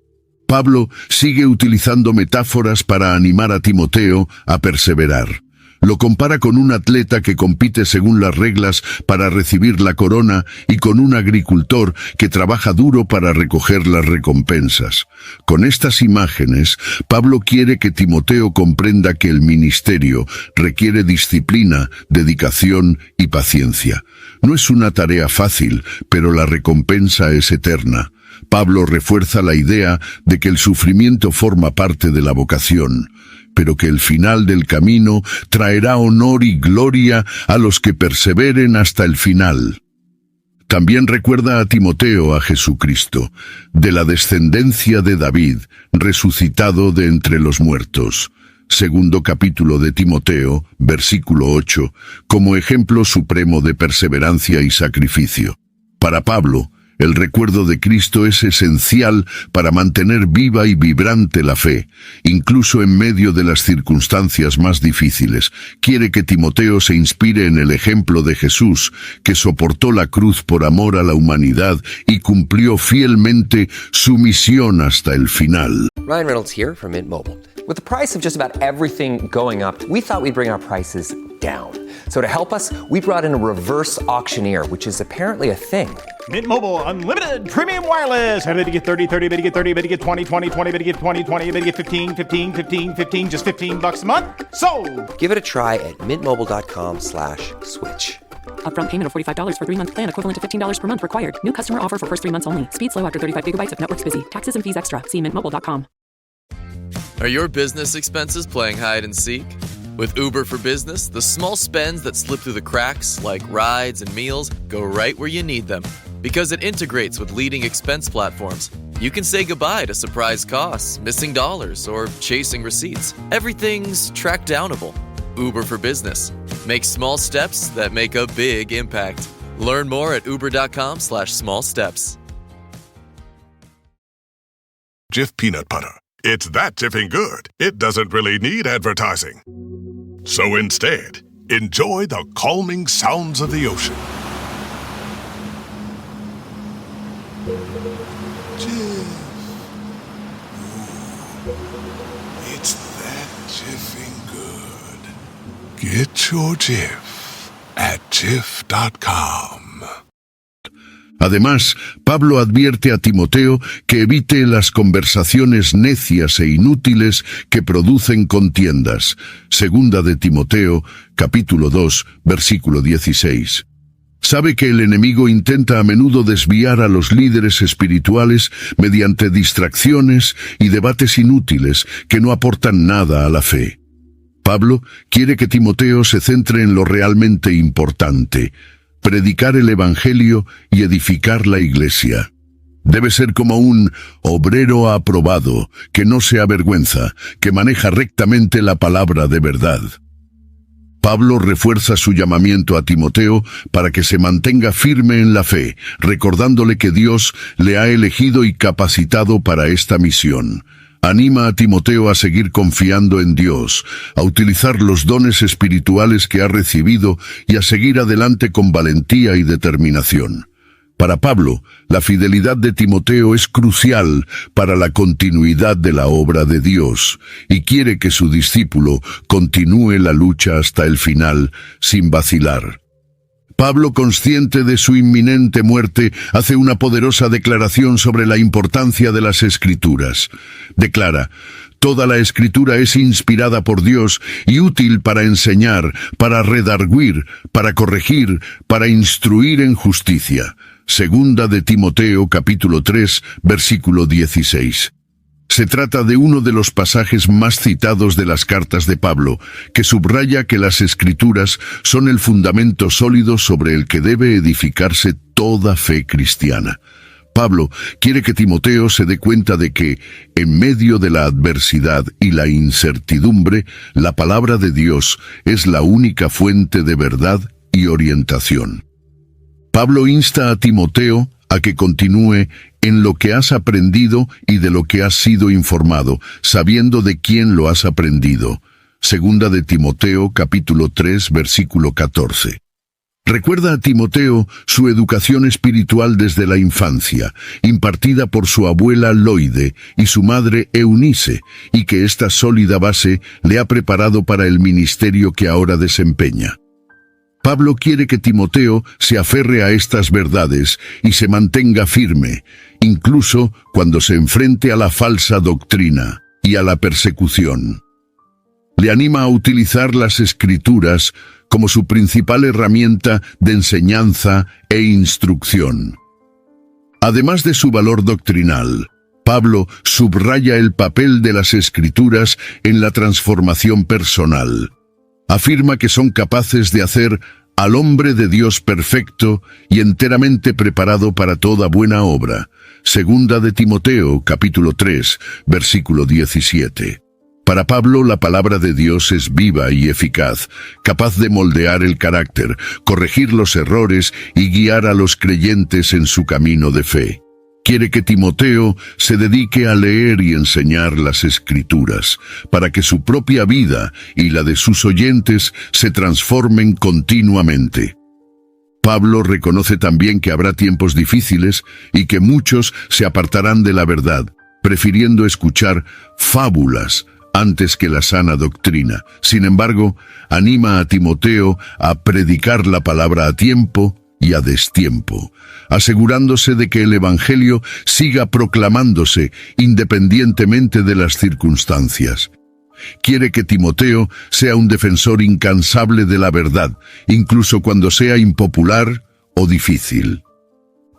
Pablo sigue utilizando metáforas para animar a Timoteo a perseverar. Lo compara con un atleta que compite según las reglas para recibir la corona y con un agricultor que trabaja duro para recoger las recompensas. Con estas imágenes, Pablo quiere que Timoteo comprenda que el ministerio requiere disciplina, dedicación y paciencia. No es una tarea fácil, pero la recompensa es eterna. Pablo refuerza la idea de que el sufrimiento forma parte de la vocación, pero que el final del camino traerá honor y gloria a los que perseveren hasta el final. También recuerda a Timoteo a Jesucristo, de la descendencia de David, resucitado de entre los muertos. Segundo capítulo de Timoteo, versículo 8, como ejemplo supremo de perseverancia y sacrificio. Para Pablo, el recuerdo de Cristo es esencial para mantener viva y vibrante la fe, incluso en medio de las circunstancias más difíciles. Quiere que Timoteo se inspire en el ejemplo de Jesús, que soportó la cruz por amor a la humanidad y cumplió fielmente su misión hasta el final. Ryan Reynolds here from Mint Mobile. With the price of just about everything going up, we thought we'd bring our prices down. So to help us, we brought in a reverse auctioneer, which is apparently a thing. Mint Mobile Unlimited Premium Wireless. How to get 30, 30, bit to get 30, bit to get 20, 20, 20, bit to get 20, 20, bit to get 15, 15, 15, 15, just $15 a month? Sold! Give it a try at mintmobile.com/switch. Upfront payment of $45 for 3-month plan, equivalent to $15 per month required. New customer offer for first 3 months only. Speed slow after 35 gigabytes if network's busy. Taxes and fees extra. See mintmobile.com. Are your business expenses playing hide and seek? With Uber for Business, the small spends that slip through the cracks, like rides and meals, go right where you need them. Because it integrates with leading expense platforms, you can say goodbye to surprise costs, missing dollars, or chasing receipts. Everything's track downable. Uber for Business. Make small steps that make a big impact. Learn more at uber.com/small steps. Jif peanut butter. It's that Jiffing good, it doesn't really need advertising. So instead, enjoy the calming sounds of the ocean. Jif. Ooh, it's that Jiffing good. Get your Jif at Jif.com. Además, Pablo advierte a Timoteo que evite las conversaciones necias e inútiles que producen contiendas. Segunda de Timoteo, capítulo 2, versículo 16. Sabe que el enemigo intenta a menudo desviar a los líderes espirituales mediante distracciones y debates inútiles que no aportan nada a la fe. Pablo quiere que Timoteo se centre en lo realmente importante: predicar el Evangelio y edificar la Iglesia. Debe ser como un obrero aprobado, que no se avergüenza, que maneja rectamente la palabra de verdad. Pablo refuerza su llamamiento a Timoteo para que se mantenga firme en la fe, recordándole que Dios le ha elegido y capacitado para esta misión. Anima a Timoteo a seguir confiando en Dios, a utilizar los dones espirituales que ha recibido y a seguir adelante con valentía y determinación. Para Pablo, la fidelidad de Timoteo es crucial para la continuidad de la obra de Dios y quiere que su discípulo continúe la lucha hasta el final, sin vacilar. Pablo, consciente de su inminente muerte, hace una poderosa declaración sobre la importancia de las Escrituras. Declara: toda la Escritura es inspirada por Dios y útil para enseñar, para redarguir, para corregir, para instruir en justicia. Segunda de Timoteo, capítulo 3, versículo 16. Se trata de uno de los pasajes más citados de las cartas de Pablo, que subraya que las Escrituras son el fundamento sólido sobre el que debe edificarse toda fe cristiana. Pablo quiere que Timoteo se dé cuenta de que, en medio de la adversidad y la incertidumbre, la palabra de Dios es la única fuente de verdad y orientación. Pablo insta a Timoteo a que continúe en lo que has aprendido y de lo que has sido informado, sabiendo de quién lo has aprendido. Segunda de Timoteo, capítulo 3, versículo 14. Recuerda a Timoteo su educación espiritual desde la infancia, impartida por su abuela Loide y su madre Eunice, y que esta sólida base le ha preparado para el ministerio que ahora desempeña. Pablo quiere que Timoteo se aferre a estas verdades y se mantenga firme, incluso cuando se enfrente a la falsa doctrina y a la persecución. Le anima a utilizar las Escrituras como su principal herramienta de enseñanza e instrucción. Además de su valor doctrinal, Pablo subraya el papel de las Escrituras en la transformación personal. Afirma que son capaces de hacer al hombre de Dios perfecto y enteramente preparado para toda buena obra. Segunda de Timoteo, capítulo 3, versículo 17. Para Pablo, la palabra de Dios es viva y eficaz, capaz de moldear el carácter, corregir los errores y guiar a los creyentes en su camino de fe. Quiere que Timoteo se dedique a leer y enseñar las Escrituras, para que su propia vida y la de sus oyentes se transformen continuamente. Pablo reconoce también que habrá tiempos difíciles y que muchos se apartarán de la verdad, prefiriendo escuchar fábulas antes que la sana doctrina. Sin embargo, anima a Timoteo a predicar la palabra a tiempo y a destiempo, asegurándose de que el Evangelio siga proclamándose independientemente de las circunstancias. Quiere que Timoteo sea un defensor incansable de la verdad, incluso cuando sea impopular o difícil.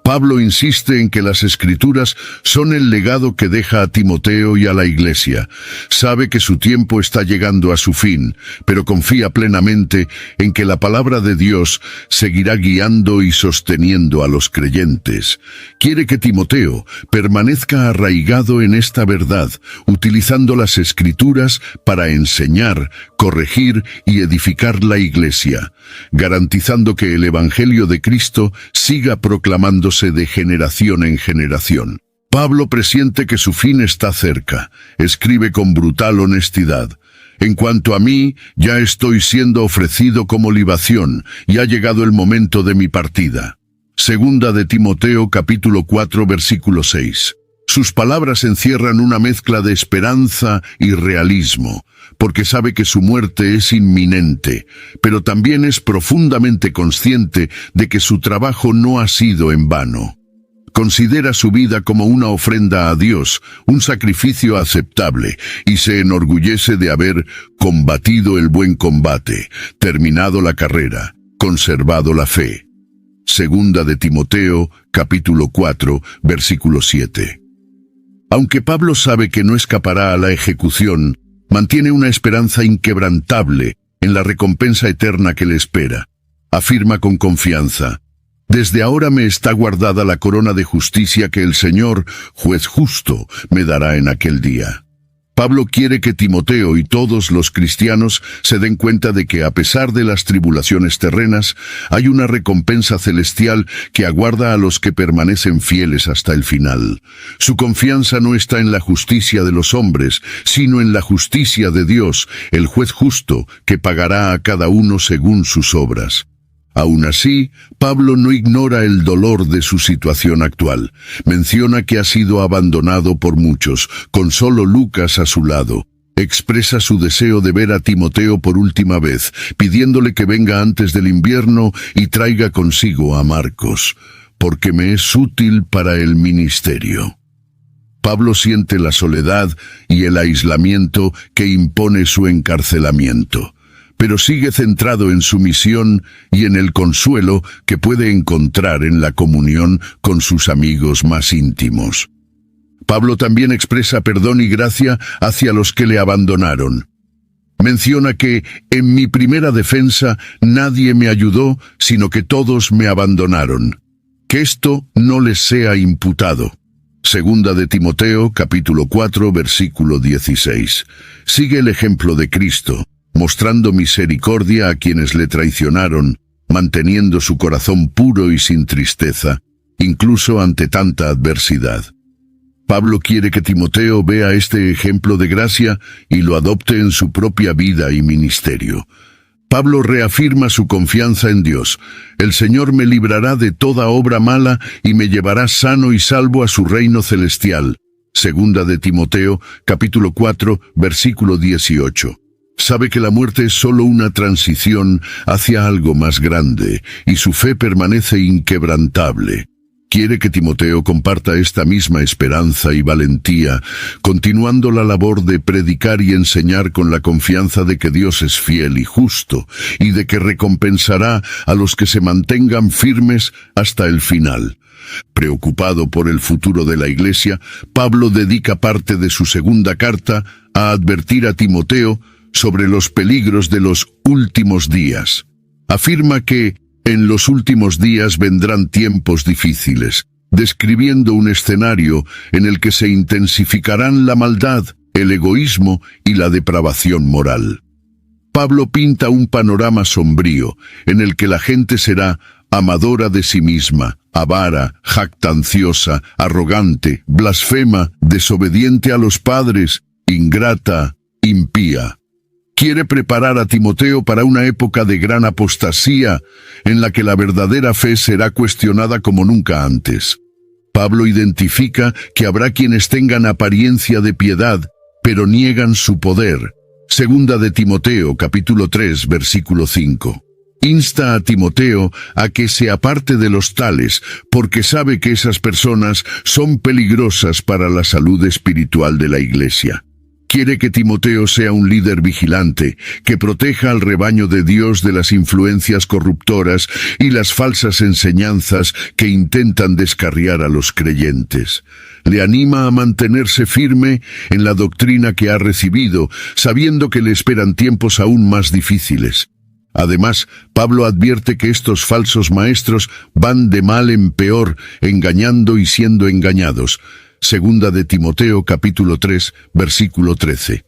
Pablo insiste en que las Escrituras son el legado que deja a Timoteo y a la Iglesia. Sabe que su tiempo está llegando a su fin, pero confía plenamente en que la palabra de Dios seguirá guiando y sosteniendo a los creyentes. Quiere que Timoteo permanezca arraigado en esta verdad, utilizando las Escrituras para enseñar, corregir y edificar la Iglesia, garantizando que el Evangelio de Cristo siga proclamándose de generación en generación. Pablo presiente que su fin está cerca. Escribe con brutal honestidad: en cuanto a mí, ya estoy siendo ofrecido como libación, y ha llegado el momento de mi partida. Segunda de Timoteo capítulo 4 versículo 6. Sus palabras encierran una mezcla de esperanza y realismo, porque sabe que su muerte es inminente, pero también es profundamente consciente de que su trabajo no ha sido en vano. Considera su vida como una ofrenda a Dios, un sacrificio aceptable, y se enorgullece de haber combatido el buen combate, terminado la carrera, conservado la fe. Segunda de Timoteo, capítulo 4, versículo 7. Aunque Pablo sabe que no escapará a la ejecución, mantiene una esperanza inquebrantable en la recompensa eterna que le espera. Afirma con confianza: desde ahora me está guardada la corona de justicia que el Señor, juez justo, me dará en aquel día. Pablo quiere que Timoteo y todos los cristianos se den cuenta de que a pesar de las tribulaciones terrenas, hay una recompensa celestial que aguarda a los que permanecen fieles hasta el final. Su confianza no está en la justicia de los hombres, sino en la justicia de Dios, el juez justo, que pagará a cada uno según sus obras. Aún así, Pablo no ignora el dolor de su situación actual. Menciona que ha sido abandonado por muchos, con solo Lucas a su lado. Expresa su deseo de ver a Timoteo por última vez, pidiéndole que venga antes del invierno y traiga consigo a Marcos, porque me es útil para el ministerio. Pablo siente la soledad y el aislamiento que impone su encarcelamiento, pero sigue centrado en su misión y en el consuelo que puede encontrar en la comunión con sus amigos más íntimos. Pablo también expresa perdón y gracia hacia los que le abandonaron. Menciona que en mi primera defensa nadie me ayudó, sino que todos me abandonaron. Que esto no les sea imputado. Segunda de Timoteo, capítulo 4, versículo 16. Sigue el ejemplo de Cristo, mostrando misericordia a quienes le traicionaron, manteniendo su corazón puro y sin tristeza, incluso ante tanta adversidad. Pablo quiere que Timoteo vea este ejemplo de gracia y lo adopte en su propia vida y ministerio. Pablo reafirma su confianza en Dios. El Señor me librará de toda obra mala y me llevará sano y salvo a su reino celestial. Segunda de Timoteo, capítulo 4, versículo 18. Sabe que la muerte es solo una transición hacia algo más grande, y su fe permanece inquebrantable. Quiere que Timoteo comparta esta misma esperanza y valentía, continuando la labor de predicar y enseñar con la confianza de que Dios es fiel y justo, y de que recompensará a los que se mantengan firmes hasta el final. Preocupado por el futuro de la Iglesia, Pablo dedica parte de su segunda carta a advertir a Timoteo sobre los peligros de los últimos días. Afirma que en los últimos días vendrán tiempos difíciles, describiendo un escenario en el que se intensificarán la maldad, el egoísmo y la depravación moral. Pablo pinta un panorama sombrío en el que la gente será amadora de sí misma, avara, jactanciosa, arrogante, blasfema, desobediente a los padres, ingrata, impía. Quiere preparar a Timoteo para una época de gran apostasía, en la que la verdadera fe será cuestionada como nunca antes. Pablo identifica que habrá quienes tengan apariencia de piedad, pero niegan su poder. Segunda de Timoteo, capítulo 3, versículo 5. Insta a Timoteo a que se aparte de los tales, porque sabe que esas personas son peligrosas para la salud espiritual de la Iglesia. Quiere que Timoteo sea un líder vigilante, que proteja al rebaño de Dios de las influencias corruptoras y las falsas enseñanzas que intentan descarriar a los creyentes. Le anima a mantenerse firme en la doctrina que ha recibido, sabiendo que le esperan tiempos aún más difíciles. Además, Pablo advierte que estos falsos maestros van de mal en peor, engañando y siendo engañados. Segunda de Timoteo, capítulo 3, versículo 13.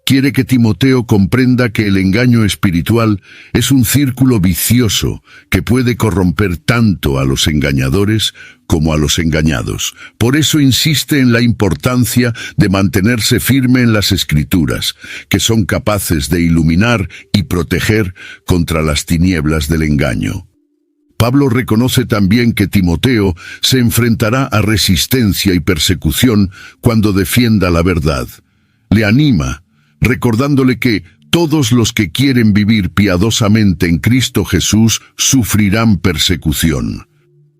Quiere que Timoteo comprenda que el engaño espiritual es un círculo vicioso que puede corromper tanto a los engañadores como a los engañados. Por eso insiste en la importancia de mantenerse firme en las Escrituras, que son capaces de iluminar y proteger contra las tinieblas del engaño. Pablo reconoce también que Timoteo se enfrentará a resistencia y persecución cuando defienda la verdad. Le anima, recordándole que todos los que quieren vivir piadosamente en Cristo Jesús sufrirán persecución.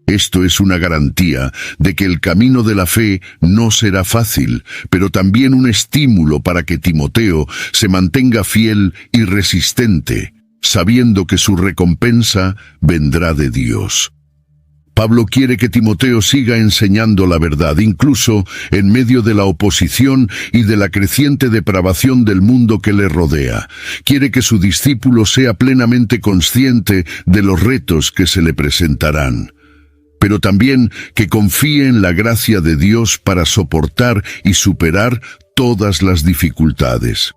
Esto es una garantía de que el camino de la fe no será fácil, pero también un estímulo para que Timoteo se mantenga fiel y resistente, sabiendo que su recompensa vendrá de Dios. Pablo quiere que Timoteo siga enseñando la verdad, incluso en medio de la oposición y de la creciente depravación del mundo que le rodea. Quiere que su discípulo sea plenamente consciente de los retos que se le presentarán, pero también que confíe en la gracia de Dios para soportar y superar todas las dificultades.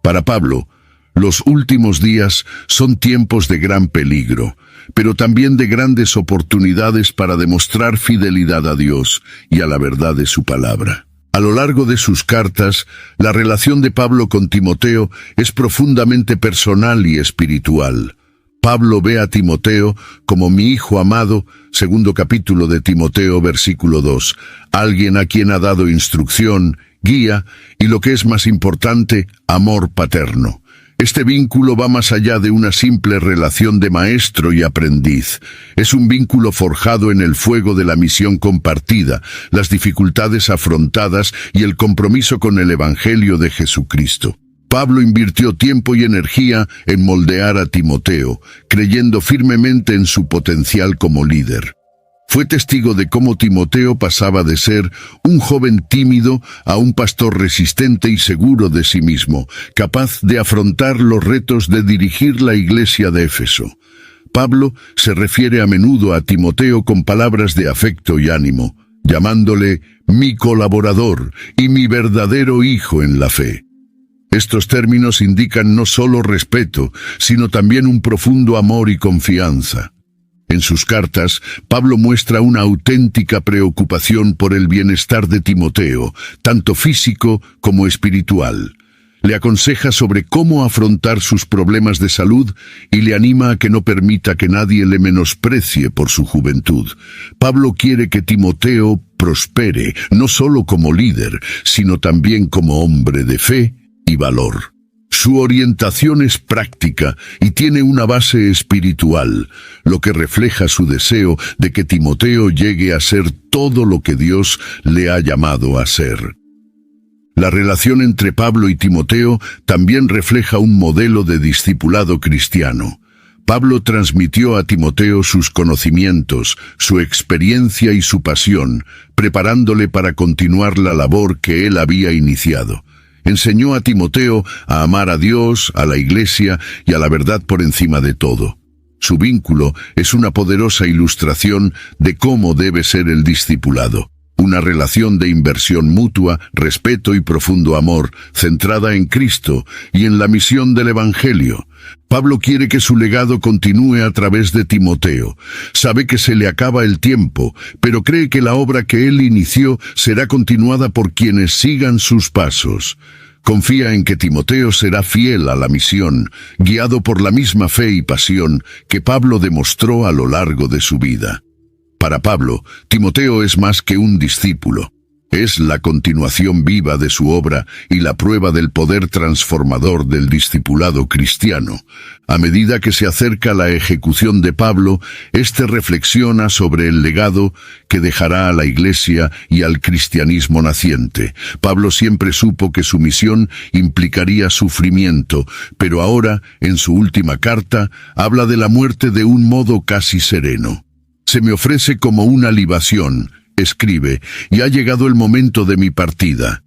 Para Pablo, los últimos días son tiempos de gran peligro, pero también de grandes oportunidades para demostrar fidelidad a Dios y a la verdad de su palabra. A lo largo de sus cartas, la relación de Pablo con Timoteo es profundamente personal y espiritual. Pablo ve a Timoteo como mi hijo amado, segundo capítulo de Timoteo, versículo 2, alguien a quien ha dado instrucción, guía y, lo que es más importante, amor paterno. Este vínculo va más allá de una simple relación de maestro y aprendiz. Es un vínculo forjado en el fuego de la misión compartida, las dificultades afrontadas y el compromiso con el Evangelio de Jesucristo. Pablo invirtió tiempo y energía en moldear a Timoteo, creyendo firmemente en su potencial como líder. Fue testigo de cómo Timoteo pasaba de ser un joven tímido a un pastor resistente y seguro de sí mismo, capaz de afrontar los retos de dirigir la iglesia de Éfeso. Pablo se refiere a menudo a Timoteo con palabras de afecto y ánimo, llamándole mi colaborador y mi verdadero hijo en la fe. Estos términos indican no solo respeto, sino también un profundo amor y confianza. En sus cartas, Pablo muestra una auténtica preocupación por el bienestar de Timoteo, tanto físico como espiritual. Le aconseja sobre cómo afrontar sus problemas de salud y le anima a que no permita que nadie le menosprecie por su juventud. Pablo quiere que Timoteo prospere, no solo como líder, sino también como hombre de fe y valor. Su orientación es práctica y tiene una base espiritual, lo que refleja su deseo de que Timoteo llegue a ser todo lo que Dios le ha llamado a ser. La relación entre Pablo y Timoteo también refleja un modelo de discipulado cristiano. Pablo transmitió a Timoteo sus conocimientos, su experiencia y su pasión, preparándole para continuar la labor que él había iniciado. Enseñó a Timoteo a amar a Dios, a la Iglesia y a la verdad por encima de todo. Su vínculo es una poderosa ilustración de cómo debe ser el discipulado. Una relación de inversión mutua, respeto y profundo amor, centrada en Cristo y en la misión del Evangelio. Pablo quiere que su legado continúe a través de Timoteo. Sabe que se le acaba el tiempo, pero cree que la obra que él inició será continuada por quienes sigan sus pasos. Confía en que Timoteo será fiel a la misión, guiado por la misma fe y pasión que Pablo demostró a lo largo de su vida. Para Pablo, Timoteo es más que un discípulo. Es la continuación viva de su obra y la prueba del poder transformador del discipulado cristiano. A medida que se acerca la ejecución de Pablo, éste reflexiona sobre el legado que dejará a la Iglesia y al cristianismo naciente. Pablo siempre supo que su misión implicaría sufrimiento, pero ahora, en su última carta, habla de la muerte de un modo casi sereno. Se me ofrece como una libación, escribe, y ha llegado el momento de mi partida.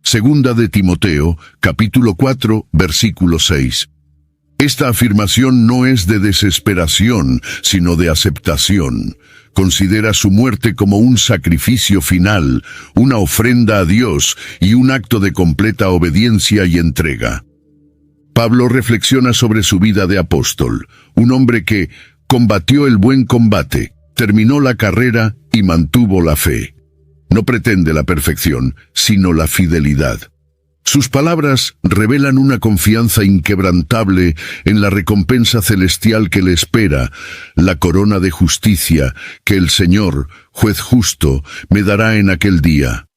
Segunda de Timoteo, capítulo 4, versículo 6. Esta afirmación no es de desesperación, sino de aceptación. Considera su muerte como un sacrificio final, una ofrenda a Dios y un acto de completa obediencia y entrega. Pablo reflexiona sobre su vida de apóstol, un hombre que combatió el buen combate, terminó la carrera y mantuvo la fe. No pretende la perfección, sino la fidelidad. Sus palabras revelan una confianza inquebrantable en la recompensa celestial que le espera, la corona de justicia que el Señor, juez justo, me dará en aquel día.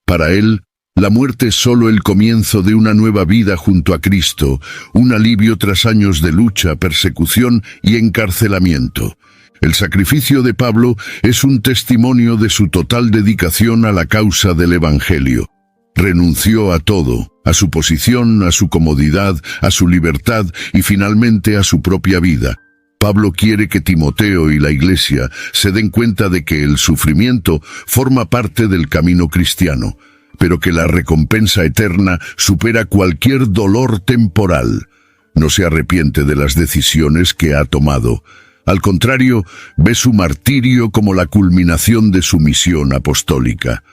Para él, la muerte es solo el comienzo de una nueva vida junto a Cristo, un alivio tras años de lucha, persecución y encarcelamiento. El sacrificio de Pablo es un testimonio de su total dedicación a la causa del Evangelio. Renunció a todo, a su posición, a su comodidad, a su libertad y finalmente a su propia vida. Pablo quiere que Timoteo y la Iglesia se den cuenta de que el sufrimiento forma parte del camino cristiano, pero que la recompensa eterna supera cualquier dolor temporal. No se arrepiente de las decisiones que ha tomado. Al contrario, ve su martirio como la culminación de su misión apostólica.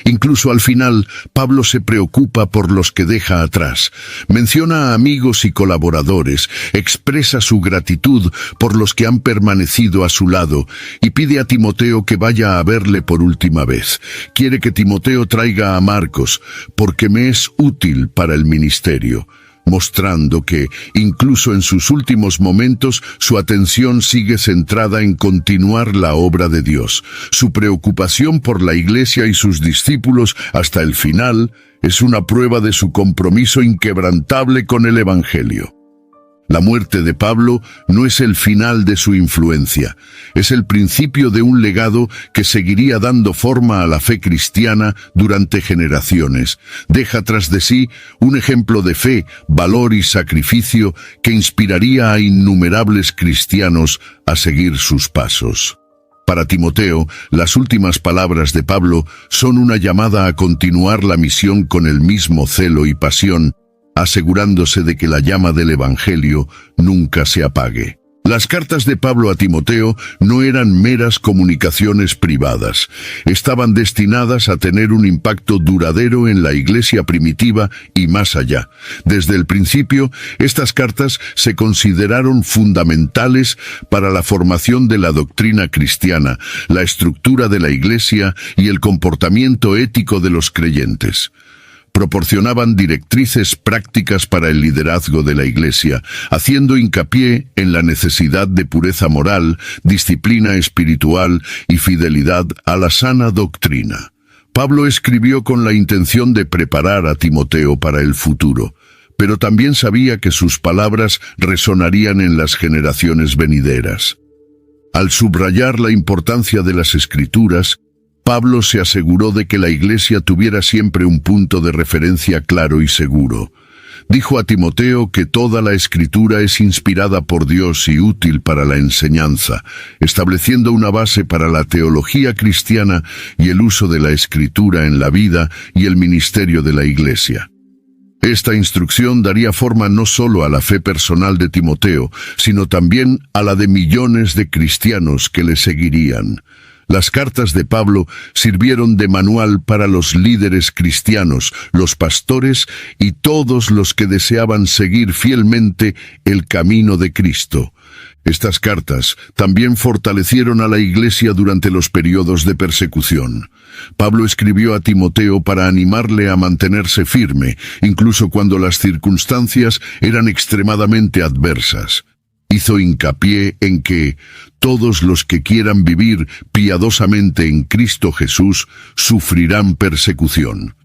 Incluso al final, Pablo se preocupa por los que deja atrás. Menciona a amigos y colaboradores, expresa su gratitud por los que han permanecido a su lado y pide a Timoteo que vaya a verle por última vez. Quiere que Timoteo traiga a Marcos, porque me es útil para el ministerio, mostrando que, incluso en sus últimos momentos, su atención sigue centrada en continuar la obra de Dios. Su preocupación por la Iglesia y sus discípulos hasta el final es una prueba de su compromiso inquebrantable con el Evangelio. La muerte de Pablo no es el final de su influencia, es el principio de un legado que seguiría dando forma a la fe cristiana durante generaciones. Deja tras de sí un ejemplo de fe, valor y sacrificio que inspiraría a innumerables cristianos a seguir sus pasos. Para Timoteo, las últimas palabras de Pablo son una llamada a continuar la misión con el mismo celo y pasión, asegurándose de que la llama del Evangelio nunca se apague. Las cartas de Pablo a Timoteo no eran meras comunicaciones privadas. Estaban destinadas a tener un impacto duradero en la Iglesia primitiva y más allá. Desde el principio, estas cartas se consideraron fundamentales para la formación de la doctrina cristiana, la estructura de la Iglesia y el comportamiento ético de los creyentes. Proporcionaban directrices prácticas para el liderazgo de la Iglesia, haciendo hincapié en la necesidad de pureza moral, disciplina espiritual y fidelidad a la sana doctrina. Pablo escribió con la intención de preparar a Timoteo para el futuro, pero también sabía que sus palabras resonarían en las generaciones venideras. Al subrayar la importancia de las Escrituras, Pablo se aseguró de que la Iglesia tuviera siempre un punto de referencia claro y seguro. Dijo a Timoteo que toda la Escritura es inspirada por Dios y útil para la enseñanza, estableciendo una base para la teología cristiana y el uso de la Escritura en la vida y el ministerio de la Iglesia. Esta instrucción daría forma no solo a la fe personal de Timoteo, sino también a la de millones de cristianos que le seguirían. Las cartas de Pablo sirvieron de manual para los líderes cristianos, los pastores y todos los que deseaban seguir fielmente el camino de Cristo. Estas cartas también fortalecieron a la Iglesia durante los periodos de persecución. Pablo escribió a Timoteo para animarle a mantenerse firme, incluso cuando las circunstancias eran extremadamente adversas. Hizo hincapié en que todos los que quieran vivir piadosamente en Cristo Jesús sufrirán persecución.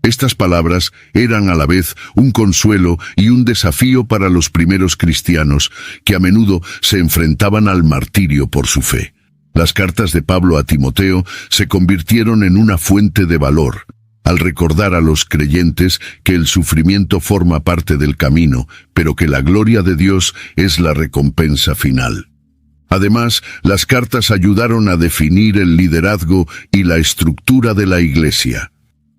Estas palabras eran a la vez un consuelo y un desafío para los primeros cristianos, que a menudo se enfrentaban al martirio por su fe. Las cartas de Pablo a Timoteo se convirtieron en una fuente de valor, al recordar a los creyentes que el sufrimiento forma parte del camino, pero que la gloria de Dios es la recompensa final. Además, las cartas ayudaron a definir el liderazgo y la estructura de la Iglesia.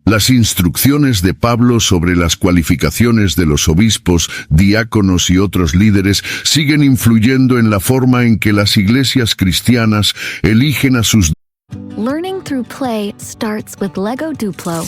Las instrucciones de Pablo sobre las cualificaciones de los obispos, diáconos y otros líderes siguen influyendo en la forma en que las iglesias cristianas eligen a sus... Learning through play starts with Lego Duplo.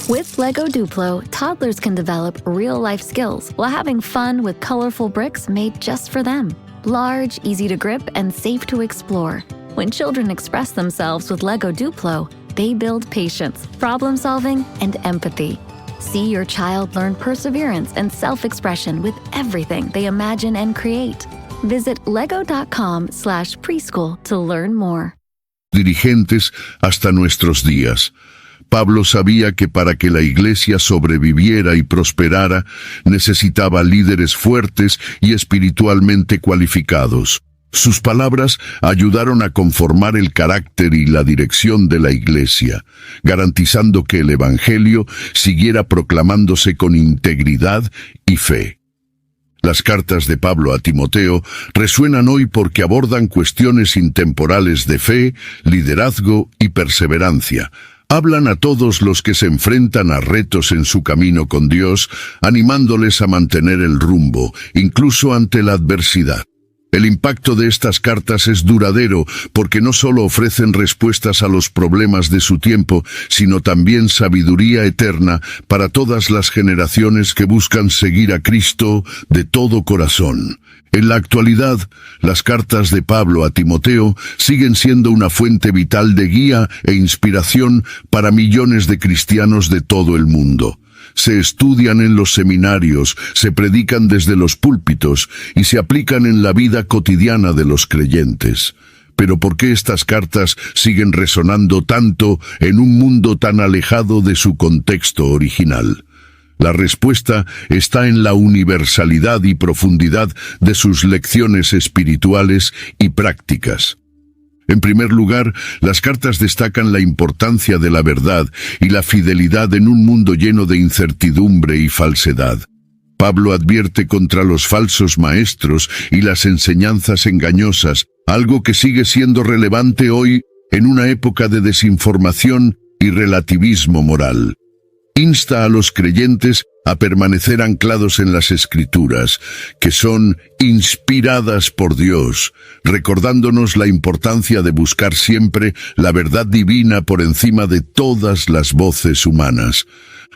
With Lego Duplo, toddlers can develop real-life skills while having fun with colorful bricks made just for them. Large, easy to grip, and safe to explore. When children express themselves with Lego Duplo, they build patience, problem-solving, and empathy. See your child learn perseverance and self-expression with everything they imagine and create. Visit lego.com/preschool to learn more. Dirigentes hasta nuestros días. Pablo sabía que para que la Iglesia sobreviviera y prosperara, necesitaba líderes fuertes y espiritualmente cualificados. Sus palabras ayudaron a conformar el carácter y la dirección de la Iglesia, garantizando que el Evangelio siguiera proclamándose con integridad y fe. Las cartas de Pablo a Timoteo resuenan hoy porque abordan cuestiones intemporales de fe, liderazgo y perseverancia. Hablan a todos los que se enfrentan a retos en su camino con Dios, animándoles a mantener el rumbo, incluso ante la adversidad. El impacto de estas cartas es duradero porque no solo ofrecen respuestas a los problemas de su tiempo, sino también sabiduría eterna para todas las generaciones que buscan seguir a Cristo de todo corazón. En la actualidad, las cartas de Pablo a Timoteo siguen siendo una fuente vital de guía e inspiración para millones de cristianos de todo el mundo. Se estudian en los seminarios, se predican desde los púlpitos y se aplican en la vida cotidiana de los creyentes. Pero ¿por qué estas cartas siguen resonando tanto en un mundo tan alejado de su contexto original? La respuesta está en la universalidad y profundidad de sus lecciones espirituales y prácticas. En primer lugar, las cartas destacan la importancia de la verdad y la fidelidad en un mundo lleno de incertidumbre y falsedad. Pablo advierte contra los falsos maestros y las enseñanzas engañosas, algo que sigue siendo relevante hoy en una época de desinformación y relativismo moral. Insta a los creyentes a permanecer anclados en las Escrituras, que son inspiradas por Dios, recordándonos la importancia de buscar siempre la verdad divina por encima de todas las voces humanas.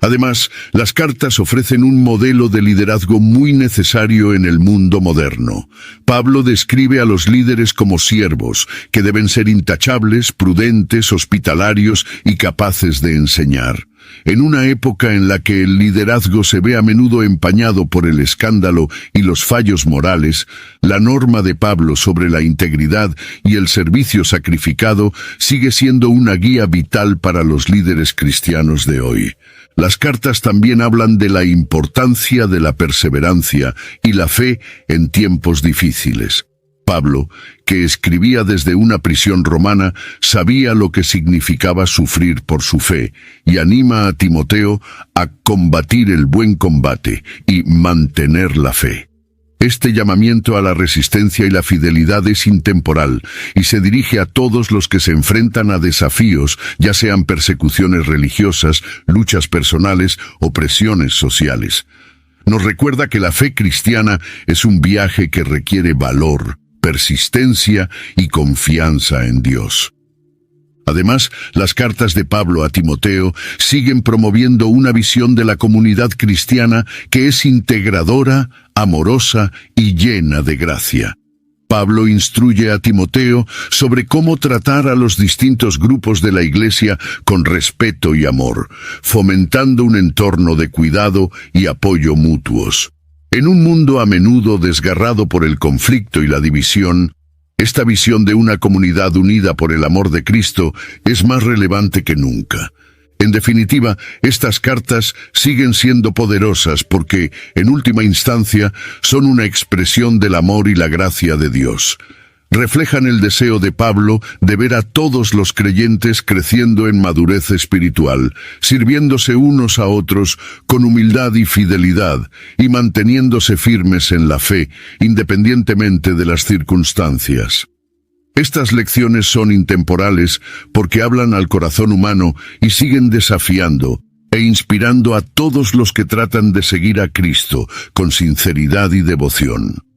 Además, las cartas ofrecen un modelo de liderazgo muy necesario en el mundo moderno. Pablo describe a los líderes como siervos, que deben ser intachables, prudentes, hospitalarios y capaces de enseñar. En una época en la que el liderazgo se ve a menudo empañado por el escándalo y los fallos morales, la norma de Pablo sobre la integridad y el servicio sacrificado sigue siendo una guía vital para los líderes cristianos de hoy. Las cartas también hablan de la importancia de la perseverancia y la fe en tiempos difíciles. Pablo, que escribía desde una prisión romana, sabía lo que significaba sufrir por su fe y anima a Timoteo a combatir el buen combate y mantener la fe. Este llamamiento a la resistencia y la fidelidad es intemporal y se dirige a todos los que se enfrentan a desafíos, ya sean persecuciones religiosas, luchas personales o presiones sociales. Nos recuerda que la fe cristiana es un viaje que requiere valor, persistencia y confianza en Dios. Además, las cartas de Pablo a Timoteo siguen promoviendo una visión de la comunidad cristiana que es integradora, amorosa y llena de gracia. Pablo instruye a Timoteo sobre cómo tratar a los distintos grupos de la Iglesia con respeto y amor, fomentando un entorno de cuidado y apoyo mutuos. En un mundo a menudo desgarrado por el conflicto y la división, Esta visión de una comunidad unida por el amor de Cristo es más relevante que nunca. En definitiva, estas cartas siguen siendo poderosas porque, en última instancia, son una expresión del amor y la gracia de Dios. Reflejan el deseo de Pablo de ver a todos los creyentes creciendo en madurez espiritual, sirviéndose unos a otros con humildad y fidelidad, y manteniéndose firmes en la fe, independientemente de las circunstancias. Estas lecciones son intemporales porque hablan al corazón humano y siguen desafiando e inspirando a todos los que tratan de seguir a Cristo con sinceridad y devoción.